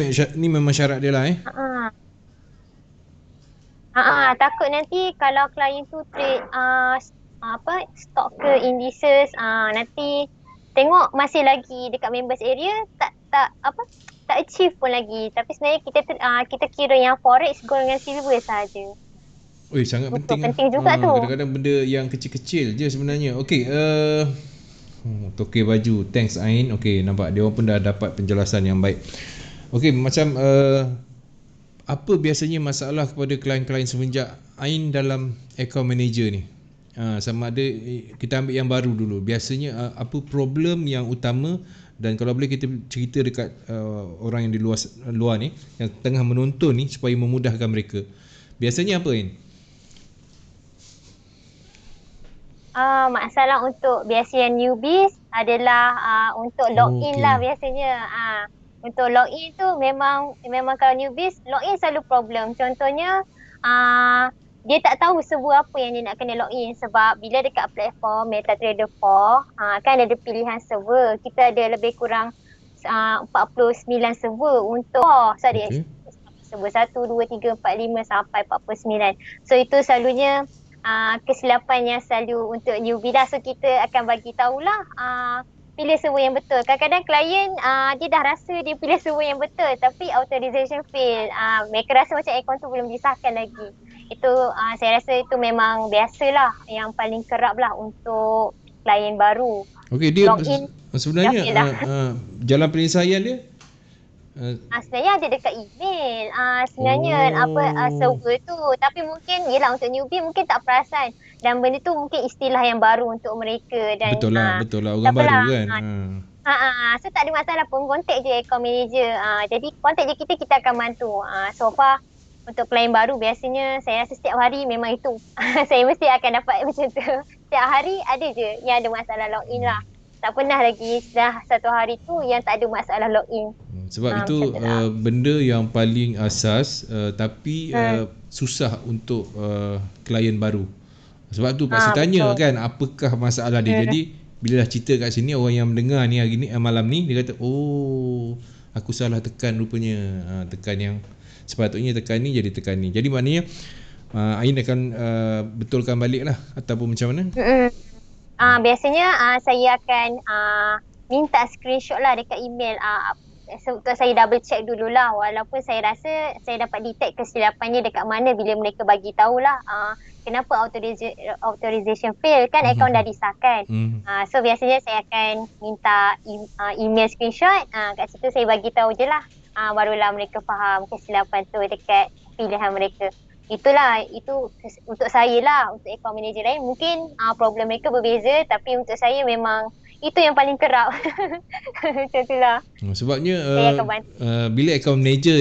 memang syarat dia lah
takut nanti kalau klien tu trade stock ke indices, nanti tengok masih lagi dekat members area tak achieve pun lagi. Tapi sebenarnya kita kira yang forex, gold dengan silver saja.
Sangat penting.
Penting juga tu.
Kadang-kadang benda yang kecil-kecil je sebenarnya. Okey, Tokey baju. Thanks Ain. Okey, nampak dia orang pun dah dapat penjelasan yang baik. Okey, macam apa biasanya masalah kepada klien-klien semenjak Ain dalam account manager ni? Sama ada kita ambil yang baru dulu. Biasanya apa problem yang utama, dan kalau boleh kita cerita dekat orang yang di luar ni yang tengah menonton ni supaya memudahkan mereka. Biasanya apa Ain?
Masalah untuk biasanya newbies adalah untuk login lah biasanya. Untuk login tu memang kalau newbies login selalu problem. Contohnya dia tak tahu server apa yang dia nak kena login, sebab bila dekat platform MetaTrader 4 kan ada pilihan server. Kita ada lebih kurang 49 server untuk server 1, 2, 3, 4, 5 sampai 49. So itu selalunya kesilapan yang selalu untuk newbie lah. So kita akan bagi tahulah pilih server yang betul. Kadang-kadang klien dia dah rasa dia pilih server yang betul tapi authorization fail. Mereka rasa macam akaun tu belum disahkan lagi. Itu saya rasa itu memang biasalah, yang paling kerap lah untuk klien baru.
Okey, dia sebenarnya jalan penyelesaian dia
sebenarnya ada dekat email sebenarnya server tu, tapi mungkin yelah untuk newbie mungkin tak perasan, dan benda tu mungkin istilah yang baru untuk mereka. Dan
betul lah orang baru kan.
So tak ada masalah pun, contact je account manager. Jadi contact je kita akan bantu. So far untuk klien baru biasanya saya rasa setiap hari memang itu saya mesti akan dapat macam tu. Setiap hari ada je yang ada masalah login lah. Tak pernah lagi dah satu hari tu yang tak ada masalah login.
Sebab itu benda yang paling asas tapi susah untuk klien baru. Sebab tu Pak tanya kan apakah masalah dia. Jadi bila dah cerita kat sini, orang yang mendengar ni hari ni malam ni dia kata, oh aku salah tekan rupanya. Tekan yang sepatutnya tekan ni jadi tekan ni. Jadi maknanya Ain akan betulkan balik lah ataupun macam mana?
Biasanya saya akan minta screenshot lah dekat email. Untuk saya double check dululah, walaupun saya rasa saya dapat detect kesilapannya dekat mana bila mereka bagi tahulah kenapa authorization fail kan, akaun dah disahkan. So biasanya saya akan minta email screenshot, kat situ saya bagi tahu je lah, barulah mereka faham kesilapan tu dekat pilihan mereka. Itulah, itu untuk saya lah. Untuk account manager lain mungkin problem mereka berbeza, tapi untuk saya memang itu yang paling kerap. Macam itulah.
Sebabnya bila account manager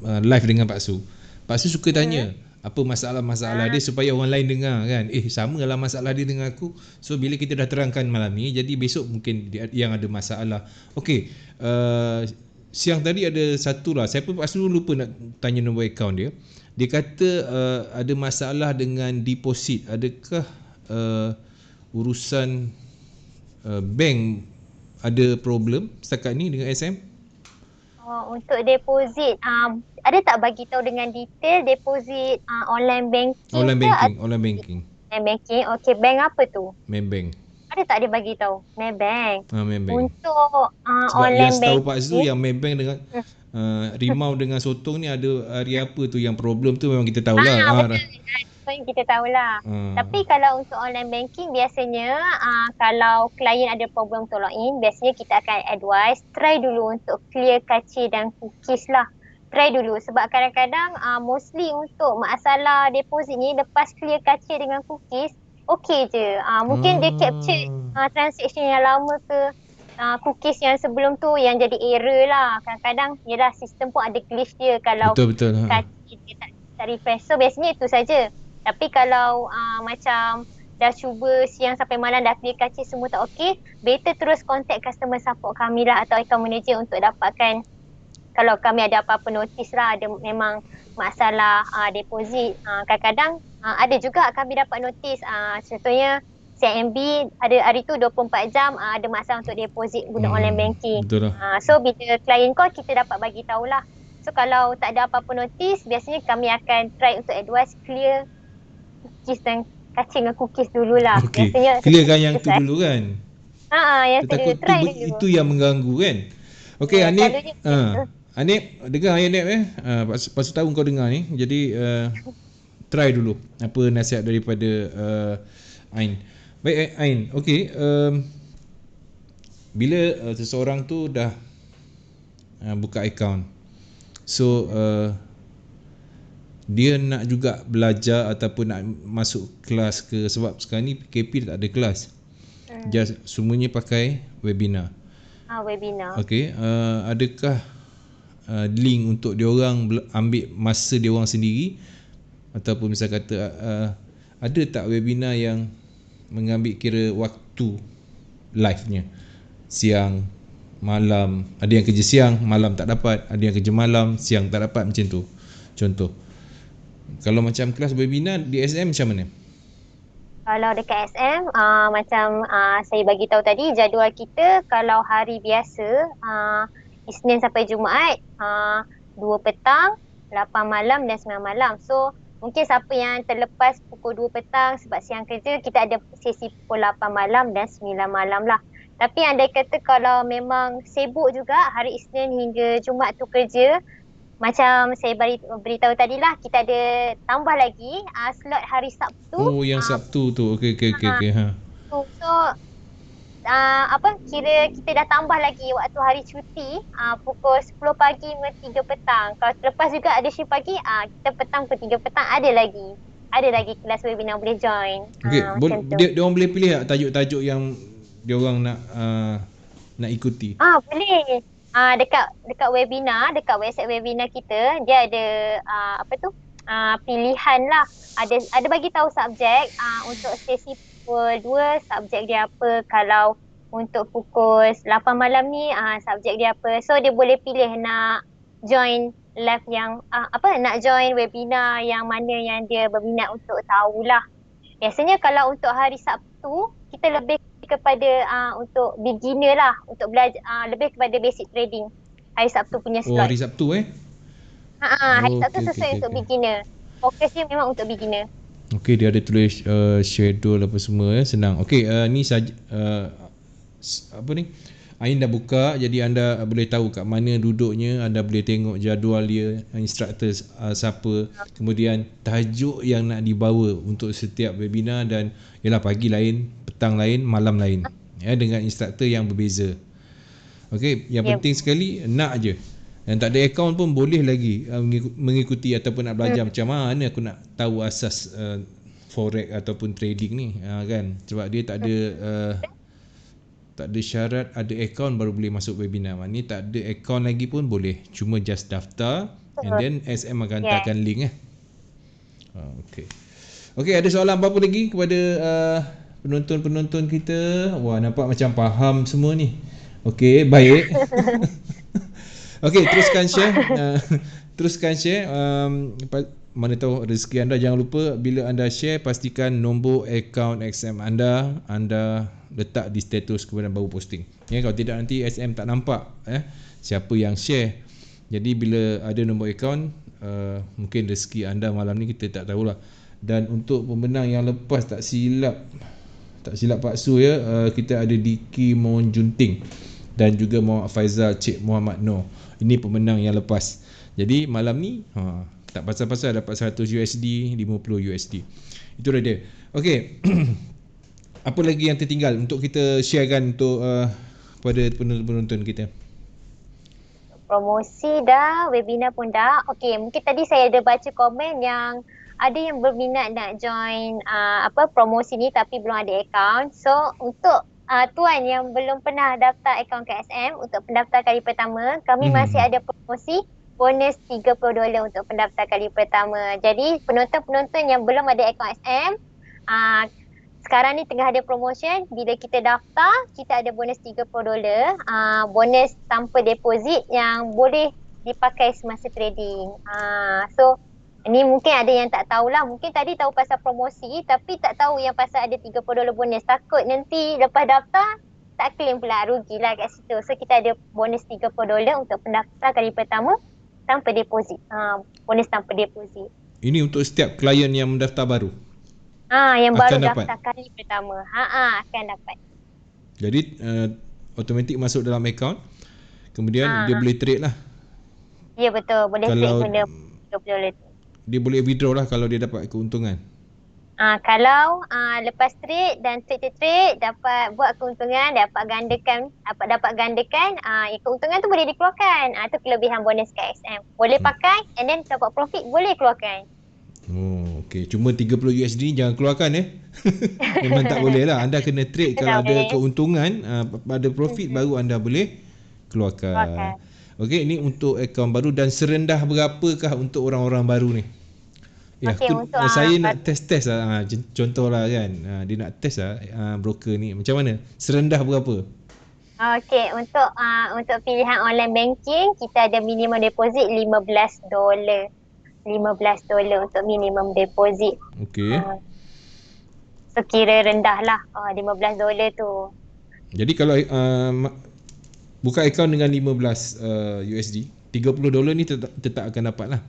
live dengan Pak Su suka tanya apa masalah-masalah dia supaya orang lain dengar kan. Samalah masalah dia dengan aku. So bila kita dah terangkan malam ni, jadi besok mungkin yang ada masalah. Okey, siang tadi ada satu lah, saya pun Pak Su lupa nak tanya nombor akaun dia. Dia kata ada masalah dengan deposit. Adakah urusan bank ada problem setakat ni dengan SM?
Untuk deposit, ada tak bagi tahu dengan detail deposit online banking?
Online banking.
Okey, bank apa tu?
Maybank.
Ada tak dia bagi tahu? Maybank.
Maybank.
Untuk online banking. Sebab yang
setahu Pak Su yang Maybank dengan Rimau dengan Sotong ni ada hari apa tu yang problem tu memang kita tahulah.
Betul, kita tahulah. Tapi kalau untuk online banking biasanya kalau klien ada problem untuk login, biasanya kita akan advise try dulu untuk clear cache dan cookies lah. Try dulu, sebab kadang-kadang mostly untuk masalah deposit ni, lepas clear cache dengan cookies okey je. Mungkin dia capture transaction yang lama ke cookies yang sebelum tu yang jadi error lah. Kadang-kadang yelah sistem pun ada glitch dia kalau
betul.
Dia tak refresh. So biasanya itu saja. Tapi kalau macam dah cuba siang sampai malam dah clear cache semua tak okey, better terus contact customer support kami lah atau account manager untuk dapatkan kalau kami ada apa-apa notice lah, ada memang masalah deposit. Kadang-kadang ada juga kami dapat notice, contohnya CIMB ada hari tu 24 jam ada masalah untuk deposit guna online banking. So bila client call kita dapat bagi tahulah. So kalau tak ada apa-apa notice, biasanya kami akan try untuk advise clear cookies dan cache dengan cookies dululah. Biasanya
clearkan yang tu dulu kan.
Yang tu dulu, try dulu.
Itu yang mengganggu kan. Okey, Anip. Anip, dengar Anip pasal tahu kau dengar ni. Jadi try dulu apa nasihat daripada Ain. Baik Ain, okey, bila seseorang tu dah buka akaun, so dia nak juga belajar ataupun nak masuk kelas ke, sebab sekarang ni PKP tak ada kelas. Just semuanya pakai webinar.
Webinar.
Okey, adakah link untuk dia orang ambil masa dia orang sendiri, ataupun misal kata ada tak webinar yang mengambil kira waktu live-nya, siang, malam, ada yang kerja siang, malam tak dapat, ada yang kerja malam, siang tak dapat, macam tu contoh. Kalau macam kelas webinar di SM macam mana?
Kalau dekat SM, macam saya bagi tahu tadi, jadual kita kalau hari biasa, Isnin sampai Jumaat, 2 petang, 8 malam dan 9 malam. So, mungkin siapa yang terlepas pukul 2 petang sebab siang kerja, kita ada sesi pukul 8 malam dan 9 malam lah. Tapi andai kata kalau memang sibuk juga, hari Isnin hingga Jumaat tu kerja, macam saya beritahu tadilah, kita ada tambah lagi slot hari Sabtu.
Oh, yang Sabtu tu. Okey. Ha.
So kira kita dah tambah lagi waktu hari cuti, pukul 10 pagi hingga 3 petang. Kalau terlepas juga ada shift pagi, kita petang ke 3 petang ada lagi kelas webinar boleh join.
Okey, dia orang boleh pilih tak tajuk-tajuk yang dia orang nak ikuti?
Boleh. Dekat webinar, dekat website webinar kita, dia ada pilihan lah. Ada bagi tahu subjek, untuk sesi pukul 2 subjek dia apa, kalau untuk pukul 8 malam ni subjek dia apa. So dia boleh pilih nak join live yang nak join webinar yang mana yang dia berminat untuk tahulah. Biasanya kalau untuk hari Sabtu, kita lebih kepada untuk beginner lah, untuk belajar lebih kepada basic trading. Hari Sabtu punya slot.
Oh, hari Sabtu
hari Sabtu sesuai untuk beginner. Fokusnya memang untuk beginner.
Okey, dia ada tulis schedule apa semua senang. Okey, ni saja Ain dah buka, jadi anda boleh tahu kat mana duduknya, anda boleh tengok jadual dia, instructor siapa, kemudian tajuk yang nak dibawa untuk setiap webinar, dan ialah pagi lain, petang lain, malam lain, dengan instructor yang berbeza. Okey, yang penting sekali nak je. Dan tak ada akaun pun boleh lagi mengikuti ataupun nak belajar macam mana aku nak tahu asas forex ataupun trading ni, kan, sebab dia tak ada syarat ada akaun baru boleh masuk webinar. Ni tak ada akaun lagi pun boleh, cuma just daftar and then SM akan hantarkan link. Okey, ada soalan apa-apa lagi kepada penonton-penonton kita? Wah, nampak macam faham semua ni. Okey, baik. Okey, teruskan share. Mana tahu rezeki anda. Jangan lupa bila anda share, pastikan nombor akaun XM anda letak di status kemudian baru posting. Kalau tidak nanti SM tak nampak siapa yang share. Jadi bila ada nombor akaun, mungkin rezeki anda malam ni kita tak tahulah. Dan untuk pemenang yang lepas, tak silap Pak Su kita ada Diki Mohon Junting dan juga Muhammad Faizal Cik Muhammad Noor. Ini pemenang yang lepas. Jadi malam ni tak pasal-pasal dapat 100 USD, 50 USD. Itu dia. Okey. Apa lagi yang tertinggal untuk kita sharekan untuk pada penonton kita?
Promosi dah, webinar pun dah. Okey, mungkin tadi saya ada baca komen yang ada yang berminat nak join promosi ni tapi belum ada akaun. So untuk tuan yang belum pernah daftar akaun KSM untuk pendaftar kali pertama, kami masih ada promosi bonus $30 untuk pendaftar kali pertama. Jadi penonton-penonton yang belum ada akaun SM, sekarang ni tengah ada promotion. Bila kita daftar, kita ada bonus $30, bonus tanpa deposit yang boleh dipakai semasa trading. So ni mungkin ada yang tak tahulah, mungkin tadi tahu pasal promosi tapi tak tahu yang pasal ada $30 bonus. Takut nanti lepas daftar tak claim pula, rugilah kat situ. So kita ada bonus $30 untuk pendaftar kali pertama tanpa deposit. Bonus tanpa deposit.
Ini untuk setiap klien yang mendaftar baru.
Yang baru daftar kali pertama. Akan dapat.
Jadi automatik masuk dalam akaun. Kemudian dia boleh trade lah.
Ya betul, boleh trade benda $30 tu.
Dia boleh withdraw lah kalau dia dapat keuntungan.
Kalau lepas trade dan trade to trade dapat buat keuntungan, dapat gandakan, keuntungan tu boleh dikeluarkan. Itu kelebihan bonus KSM. Boleh pakai and then dapat profit boleh keluarkan.
Oh, okey. Cuma 30 USD jangan keluarkan Memang tak boleh lah. Anda kena trade kalau ada keuntungan, ada profit baru anda boleh keluarkan. Okey, ini untuk akaun baru dan serendah berapakah untuk orang-orang baru ni? Saya nak test lah. Contoh lah kan. Dia nak test lah broker ni. Macam mana? Serendah berapa?
Okey, untuk pilihan online banking kita ada minimum deposit $15. $15 untuk minimum deposit.
Okey.
So kira rendah lah $15 tu.
Jadi kalau buka akaun dengan 15 USD, $30 ni tetap akan dapat lah.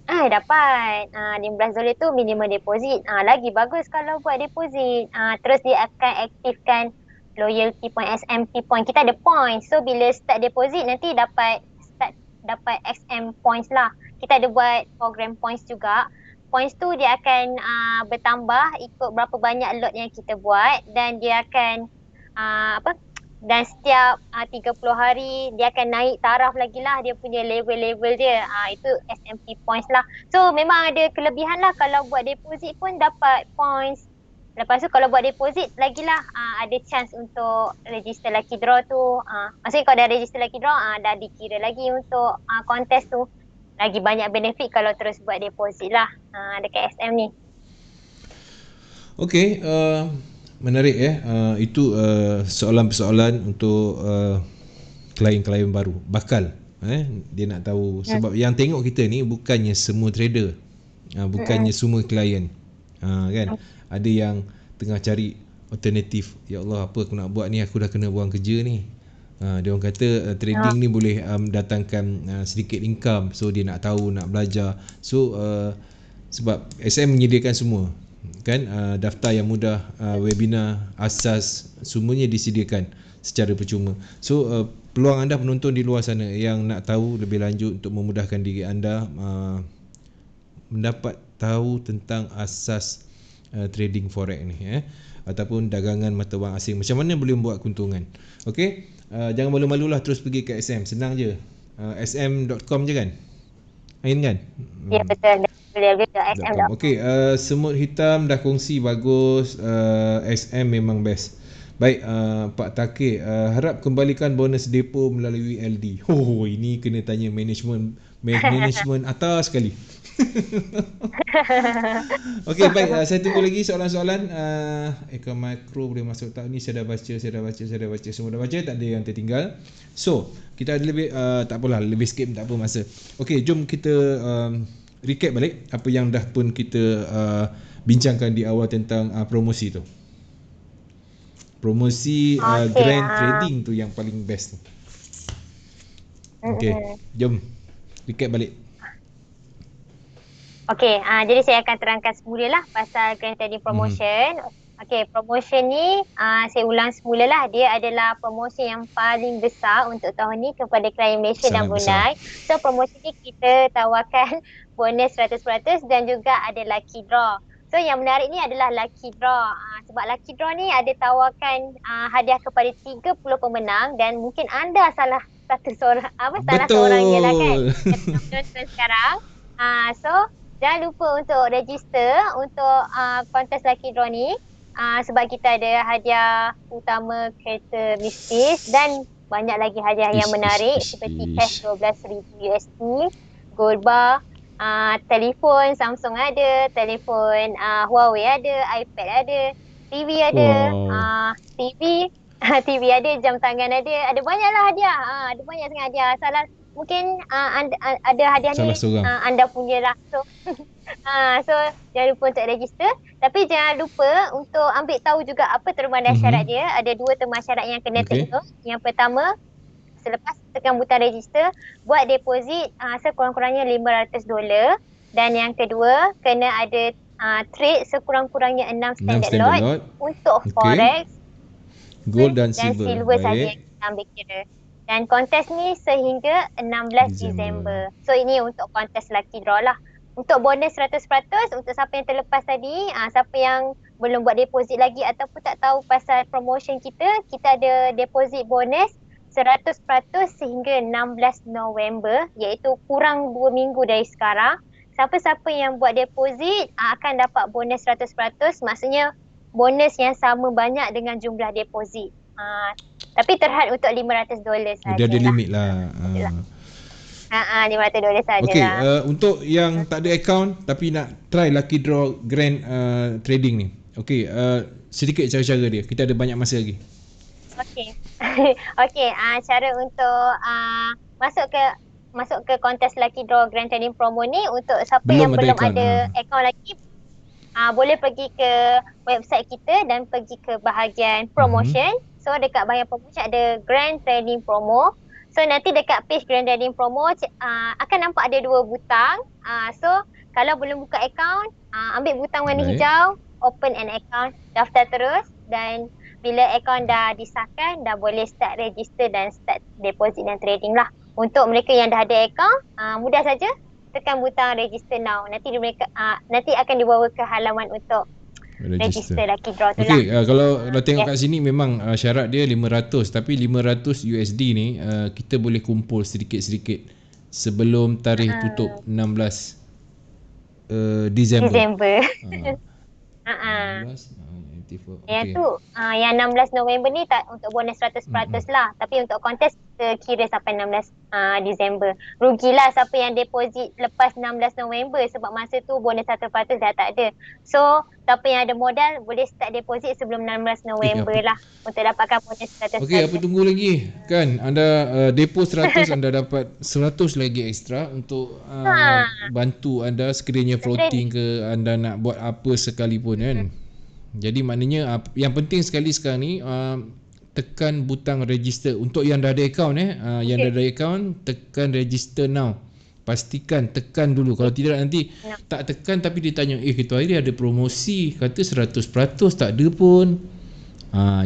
Dapat. $15 tu minimum deposit. Lagi bagus kalau buat deposit. Terus dia akan aktifkan loyalty point, SMP point. Kita ada points. So bila start deposit nanti dapat XM points lah. Kita ada buat program points juga. Points tu dia akan bertambah ikut berapa banyak lot yang kita buat dan dia akan dan setiap 30 hari dia akan naik taraf lagi lah dia punya level-level dia. Itu SMP points lah. So memang ada kelebihan lah kalau buat deposit pun dapat points. Lepas tu kalau buat deposit lagi lah ada chance untuk register lucky draw tu. Maksudnya kalau dah register lucky draw dah dikira lagi untuk kontes tu. Lagi banyak benefit kalau terus buat deposit lah dekat SM ni.
Okey, menarik itu soalan-soalan untuk klien-klien baru bakal dia nak tahu sebab yang tengok kita ni bukannya semua trader, bukannya semua klien, kan. Ada yang tengah cari alternatif. Ya Allah, apa aku nak buat ni, aku dah kena buang kerja ni. Dia orang kata trading ni boleh datangkan sedikit income, so dia nak tahu, nak belajar. So sebab SM menyediakan semua kan, daftar yang mudah, webinar, asas, semuanya disediakan secara percuma. So peluang anda penonton di luar sana yang nak tahu lebih lanjut untuk memudahkan diri anda mendapat tahu tentang asas trading forex ni ataupun dagangan mata wang asing, macam mana boleh buat keuntungan. Okey, jangan malu-malulah, terus pergi ke SM, senang je. sm.com je kan? Ain kan?
Ya, betul. SM.com.
Okey, semut hitam dah kongsi bagus. SM memang best. Baik, Pak Takir, harap kembalikan bonus depo melalui LD. Ini kena tanya management atas sekali. Okey, baik, saya tunggu lagi soalan-soalan. Akaun makro boleh masuk tak ni? Saya dah baca, semua dah baca, tak ada yang tertinggal. So, kita ada lebih tak apalah, lebih skip tak apa masa. Okey, jom kita recap balik apa yang dah pun kita bincangkan di awal tentang promosi tu. Promosi grand trading tu yang paling best tu. Okey, jom recap balik.
Okey, jadi saya akan terangkan semula lah pasal grand trading promotion. Okey, promotion ni saya ulang semula lah. Dia adalah promosi yang paling besar untuk tahun ni kepada klien Malaysia dan Brunei. So promosi ni kita tawarkan bonus 100% dan juga ada lucky draw. So yang menarik ni adalah lucky draw. Sebab lucky draw ni ada tawarkan hadiah kepada 30 pemenang dan mungkin anda salah seorang je lah kan. Sekarang. So jangan lupa untuk register untuk kontes lucky draw ni sebab kita ada hadiah utama kereta mistis dan banyak lagi hadiah yang menarik seperti cash 12,000 USD, gold bar, telefon Samsung ada, telefon Huawei ada, iPad ada, TV ada, TV ada, jam tangan ada banyaklah hadiah. Ada banyak sangat hadiah. Mungkin ada hadiah ni anda punya lah. So jangan lupa untuk register. Tapi jangan lupa untuk ambil tahu juga apa terma dan syarat dia. Ada 2 terma syarat yang kena tengok. Yang pertama, selepas tekan butang register, buat deposit sekurang-kurangnya $500. Dan yang kedua, kena ada trade sekurang-kurangnya 6 standard lot untuk forex,
gold dan silver
saja kita ambil kira. Dan kontes ni sehingga 16 Disember. So ini untuk kontes lucky draw lah. untuk bonus 100% untuk siapa yang terlepas tadi, siapa yang belum buat deposit lagi ataupun tak tahu pasal promotion kita ada deposit bonus 100% sehingga 16 November, iaitu kurang 2 minggu dari sekarang. Siapa-siapa yang buat deposit akan dapat bonus 100%, maksudnya bonus yang sama banyak dengan jumlah deposit. Tapi terhad untuk $500 sahaja.
Dia ada limit lah.
$500 sahaja
Okey,
lah.
untuk yang tak ada account tapi nak try lucky draw grand trading ni. Okey, sedikit cara-cara dia. Kita ada banyak masa lagi.
Okey. Okey, cara untuk masuk ke kontes Lucky Draw Grand Trading Promo ni, untuk siapa yang belum ada account lagi, boleh pergi ke website kita dan pergi ke bahagian promotion. So dekat bahagian promotion ada Grand Trading Promo. So nanti dekat page Grand Trading Promo akan nampak ada 2 butang. So kalau belum buka account, ambil butang warna hijau, open an account, daftar terus, dan bila akaun dah disahkan, dah boleh start register dan start deposit dan trading lah. Untuk mereka yang dah ada akaun, mudah saja tekan butang register now. Nanti akan dibawa ke halaman untuk register Lucky Draw tu lah.
Okey, kalau tengok kat sini memang syarat dia 500, tapi 500 USD ni kita boleh kumpul sedikit-sedikit sebelum tarikh tutup 16 Disember. 16
yang tu yang 16 November ni tak untuk bonus 100% lah, tapi untuk kontes kira sampai 16 Disember. Rugilah siapa yang deposit lepas 16 November sebab masa tu bonus 100% dah tak ada. So siapa yang ada modal boleh start deposit sebelum 16 November lah untuk dapatkan bonus 100%.
Okey, apa tunggu lagi? Kan anda depo 100 anda dapat 100 lagi ekstra untuk bantu anda sekiranya floating ke, anda nak buat apa sekalipun kan. Jadi maknanya yang penting sekali sekarang ni tekan butang register untuk yang dah ada account yang dah ada account, tekan register now. Pastikan tekan dulu. Kalau tidak nanti tak tekan tapi dia tanya, kita hari ada promosi kata 100% tak ada pun.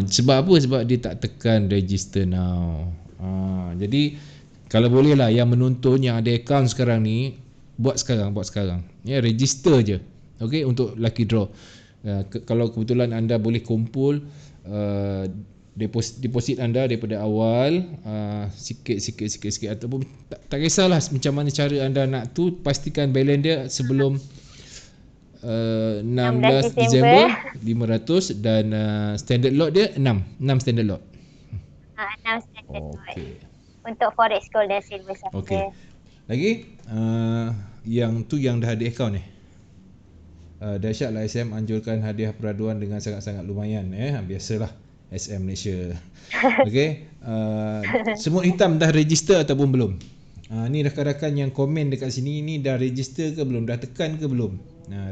Sebab apa? Sebab dia tak tekan register now. Jadi kalau boleh lah yang menonton yang ada account sekarang ni, buat sekarang. Ya, register je. Okey, untuk lucky draw. Kalau kebetulan anda boleh kumpul deposit anda daripada awal sikit ataupun tak kisahlah macam mana cara anda nak tu, pastikan balance dia sebelum 16 Disember 500 dan standard lot dia 6 standard lot.
6 standard lot. Untuk forex gold dan silver saja.
Okey. Lagi yang tu yang dah ada account ni. Dahsyatlah SM anjurkan hadiah peraduan dengan sangat-sangat lumayan. Biasalah SM Malaysia. Okey. Semut hitam dah register ataupun belum? Ni rakan-rakan yang komen dekat sini ni dah register ke belum? Dah tekan ke belum?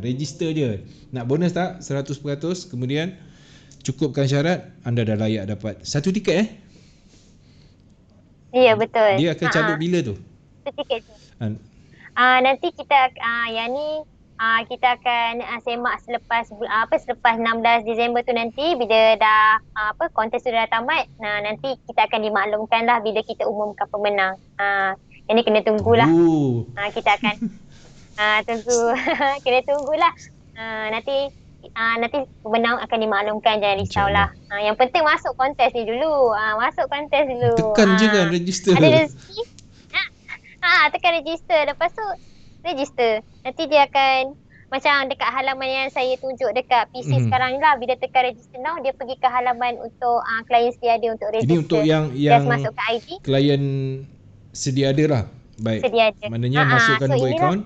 Register je. Nak bonus tak? 100%. Kemudian cukupkan syarat, anda dah layak dapat 1 tiket
Ya, betul.
Dia akan cabut bila tu?
1 tiket je. Nanti kita yang ni kita akan semak selepas 16 Disember tu nanti, bila dah kontes tu dah tamat. Nanti kita akan dimaklumkan lah bila kita umumkan pemenang. Yang ni kena tunggulah. Kita akan tunggu. Kena tunggulah. Nanti pemenang akan dimaklumkan, jangan risaulah. Yang penting masuk kontes ni dulu.
Tekan je kan register.
Ada rezeki. Tekan register. Lepas tu register. Nanti dia akan macam dekat halaman yang saya tunjuk dekat PC sekarang ni lah. Bila tekan register now, dia pergi ke halaman untuk klien sedia ada untuk register.
Ini untuk yang
masukkan ID.
Klien sedia ada lah. Baik.
Sedia ada.
Maknanya masukkan nombor account.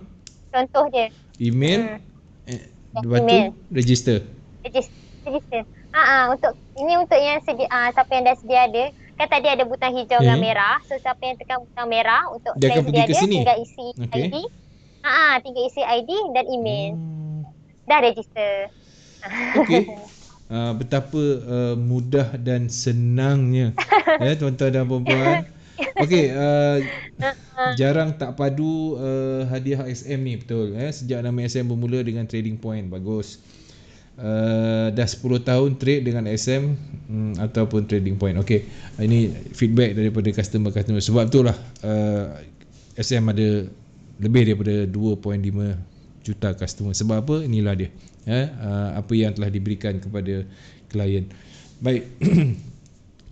Contoh dia.
Email. Lepas tu register.
Register. Untuk yang siapa yang dah sedia ada. Kan tadi ada butang hijau dengan merah. So siapa yang tekan butang merah untuk
dia akan pergi ke sini.
Tinggal isi ID. Tinggal isi ID dan email. Dah register.
Okey. Betapa mudah dan senangnya tuan-tuan dan puan-puan. Okey, jarang tak padu hadiah SM ni, betul. Sejak nama SM bermula dengan trading point, bagus. Dah 10 tahun trade dengan SM ataupun trading point. Okey, ini feedback daripada customer. Sebab itulah SM ada lebih daripada 2.5 juta customer. Sebab apa? Inilah dia. Apa yang telah diberikan kepada klien. Baik.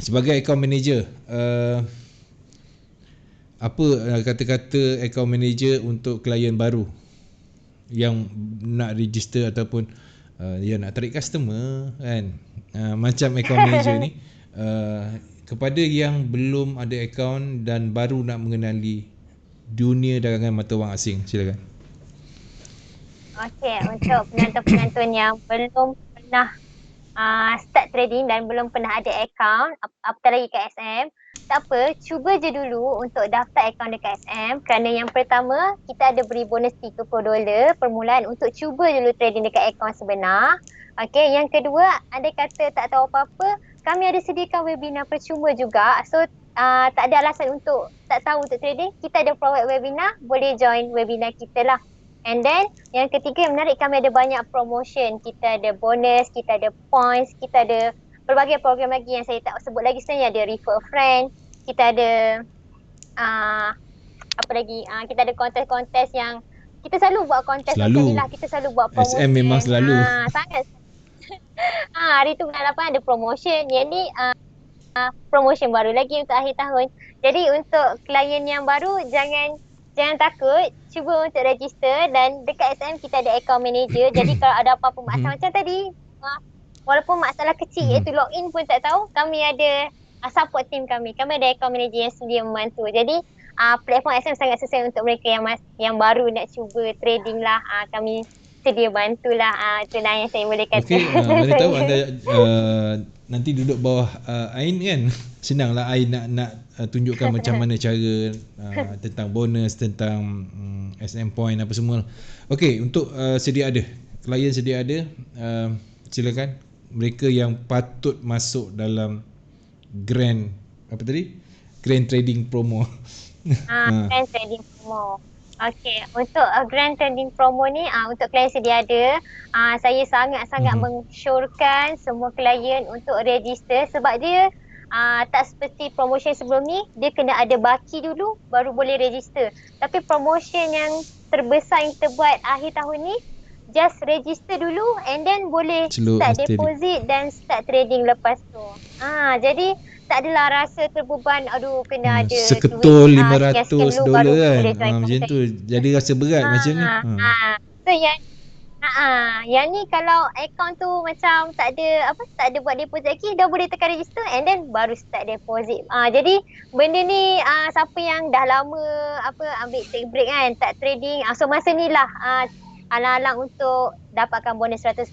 Sebagai account manager, apa kata-kata account manager untuk klien baru yang nak register ataupun yang nak tarik customer kan, macam account manager ni, kepada yang belum ada account dan baru nak mengenali dunia dagangan mata wang asing, silakan.
Okey, untuk penonton-penonton yang belum pernah start trading dan belum pernah ada account, apatah lagi kat SM, tak apa, cuba je dulu untuk daftar account dekat SM, kerana yang pertama kita ada beri bonus $30 permulaan untuk cuba dulu trading dekat account sebenar. Okey, yang kedua, andai kata tak tahu apa-apa, kami ada sediakan webinar percuma juga. So tak ada alasan untuk tak tahu untuk trading, kita ada provide webinar, boleh join webinar kita lah. And then yang ketiga yang menarik, kami ada banyak promotion. Kita ada bonus, kita ada points, kita ada berbagai program lagi yang saya tak sebut lagi sebenarnya. Ada refer a friend, kita ada apa lagi, kita ada kontes-kontes yang kita selalu buat kontes macam ni lah. Kita selalu buat promotion.
SM memang selalu.
Sangat. Hari tu bulan 8 ada promotion. Yang ni promotion baru lagi untuk akhir tahun. Jadi untuk klien yang baru, jangan takut, cuba untuk register, dan dekat SM kita ada account manager. Jadi kalau ada apa-apa masalah macam tadi, walaupun masalah kecil iaitu login pun tak tahu, kami ada support team kami. Kami ada account manager yang sedia membantu. Jadi platform SM sangat sesuai untuk mereka yang baru nak cuba trading lah. Kami sedia bantulah. Itulah yang saya boleh kata.
Okey, mana tahu anda nanti duduk bawah Ain kan. Senanglah Ain nak tunjukkan macam mana cara tentang bonus, tentang SM point apa semua. Okey, untuk sedia ada, klien sedia ada, silakan. Mereka yang patut masuk dalam grand trading promo.
Grand trading promo. Okey, untuk grand trading promo ni untuk klien sedia ada, saya sangat-sangat mensyorkan semua klien untuk register, sebab dia tak seperti promotion sebelum ni, dia kena ada baki dulu baru boleh register. Tapi promotion yang terbesar yang kita buat akhir tahun ni, just register dulu and then boleh start deposit dan start trading lepas tu. Jadi tak adalah rasa terbeban, aduh kena ada
seketul
duit,
$500 kan, macam tu. Jadi rasa berat macam ni.
So yang ni kalau account tu macam tak ada buat deposit lagi, dah boleh tekan register and then baru start deposit. Jadi benda ni siapa yang dah lama ambil take break kan, tak trading, so masa ni lah alang-alang untuk dapatkan bonus 100%,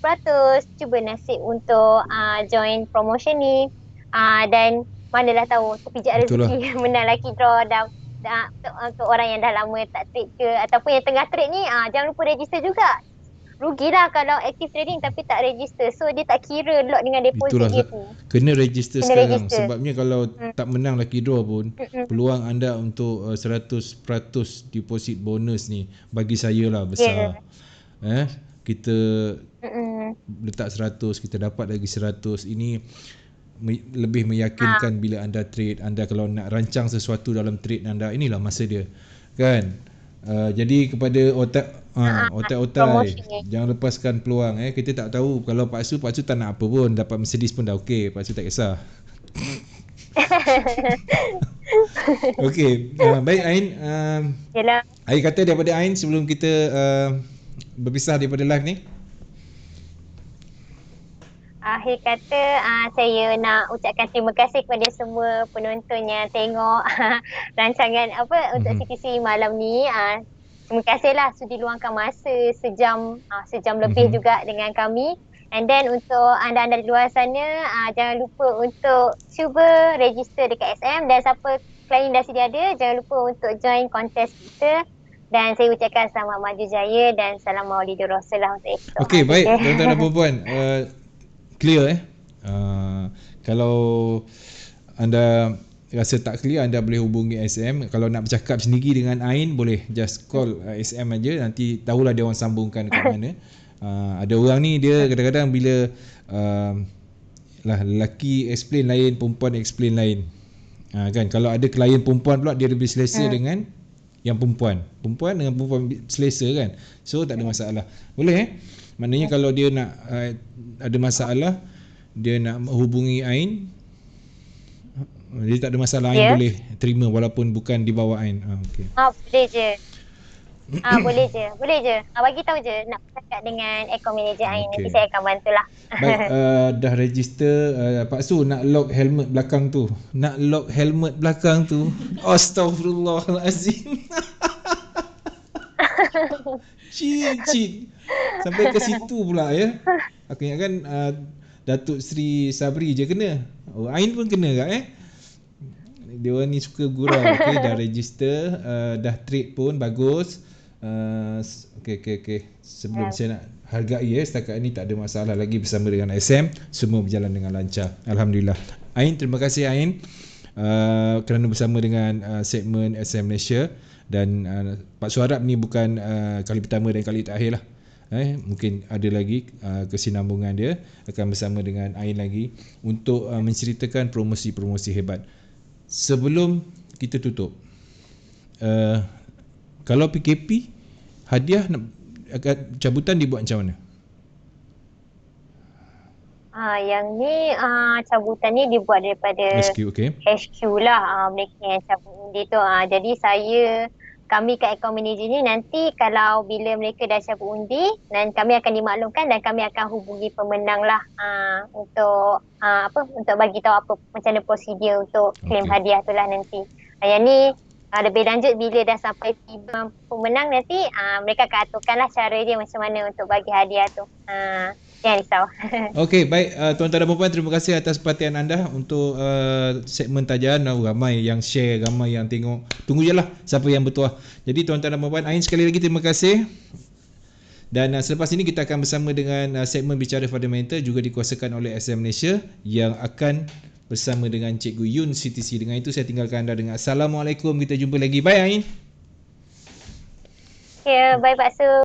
cuba nasib untuk join promotion ni. Dan manalah tahu terpijak rezeki menang lucky draw untuk orang yang dah lama tak trade ke, ataupun yang tengah trade ni, jangan lupa register juga. Rugilah kalau active trading tapi tak register, so dia tak kira lot dengan deposit dia tu.
Kena register sekarang. Sebabnya kalau tak menang lucky draw pun, peluang anda untuk 100% deposit bonus ni bagi saya lah besar. Kita letak 100, kita dapat lagi 100. Ini lebih meyakinkan bila anda trade. Anda kalau nak rancang sesuatu dalam trade anda, inilah masa dia kan. Jadi kepada otak-otak jangan lepaskan peluang. Kita tak tahu, kalau Pak Su tak nak apa pun, dapat Mercedes pun dah okey. Pak Su tak kisah. Okey, baik Ain. Ain kata daripada Ain sebelum kita berpisah daripada live ni.
Akhir kata, saya nak ucapkan terima kasih kepada semua penonton yang tengok rancangan untuk CTC malam ni. Terima kasihlah sudi luangkan masa sejam lebih juga dengan kami. And then untuk anda-anda di luar sana, jangan lupa untuk cuba register dekat SM, dan siapa klien dah sedia ada, jangan lupa untuk join kontes kita. Dan saya ucapkan selamat maju jaya dan salam maulidur rasulullah untuk esok.
Okey, baik tuan-tuan dan puan-puan. Clear kalau anda rasa tak clear, anda boleh hubungi SM. Kalau nak bercakap sendiri dengan Ain, boleh just call SM aja, nanti tahulah dia orang sambungkan kat mana. Ada orang ni dia kadang-kadang bila lelaki explain lain, perempuan explain lain. Kan kalau ada klien perempuan pula, dia lebih selesa dengan Yang perempuan dengan perempuan selesa kan, so tak ada masalah. Boleh maknanya kalau dia nak ada masalah, dia nak hubungi Ain, dia tak ada masalah, Ain boleh terima walaupun bukan di bawah Ain. Okay.
Boleh je. Boleh je. Bagi tahu je nak bercakap dengan Eco Manager Ain, nanti saya akan bantulah.
Baik, dah register. Pak Su nak lock helmet belakang tu. Astaghfirullahalazim. Cheat. Sampai ke situ pula ya. Aku ingatkan Datuk Seri Sabri je kena. Ain pun kena tak Dia orang ni suka gurau. Okay, dah register, dah trade pun bagus. Okay. Sebelum saya nak hargai setakat ni tak ada masalah lagi bersama dengan SM, semua berjalan dengan lancar. Alhamdulillah. Ain, terima kasih Ain kerana bersama dengan segmen SM Malaysia, dan Pak Su harap ni bukan kali pertama dan kali terakhir lah. Mungkin ada lagi kesinambungan dia akan bersama dengan Ain lagi untuk menceritakan promosi-promosi hebat. Sebelum kita tutup, kalau PKP, hadiah cabutan dibuat macam mana?
Yang ni cabutan ni dibuat daripada HQ lah, mereka yang cabut undi tu. Jadi kami kat Eco Manager ni nanti kalau bila mereka dah cabut undi, dan kami akan dimaklumkan dan kami akan hubungi pemenang lah untuk untuk bagi tahu apa macam mana prosedur untuk claim hadiah tu lah nanti. Yang ni lebih lanjut bila dah sampai tiba pemenang nanti, mereka akan aturkan lah cara dia macam mana untuk bagi hadiah tu. Jangan risau. Okey,
baik tuan-tuan dan puan-puan, terima kasih atas perhatian anda untuk segmen tajahan. Ramai yang share, ramai yang tengok. Tunggu je lah siapa yang bertuah. Jadi tuan-tuan dan puan-puan, Ain sekali lagi terima kasih. Dan selepas ini kita akan bersama dengan segmen Bicara Fundamental, juga dikuasakan oleh SM Malaysia, yang akan bersama dengan Cikgu Yun CTC. Dengan itu saya tinggalkan anda dengan Assalamualaikum. Kita jumpa lagi. Bye Ain.
Ya, bye Pak Su.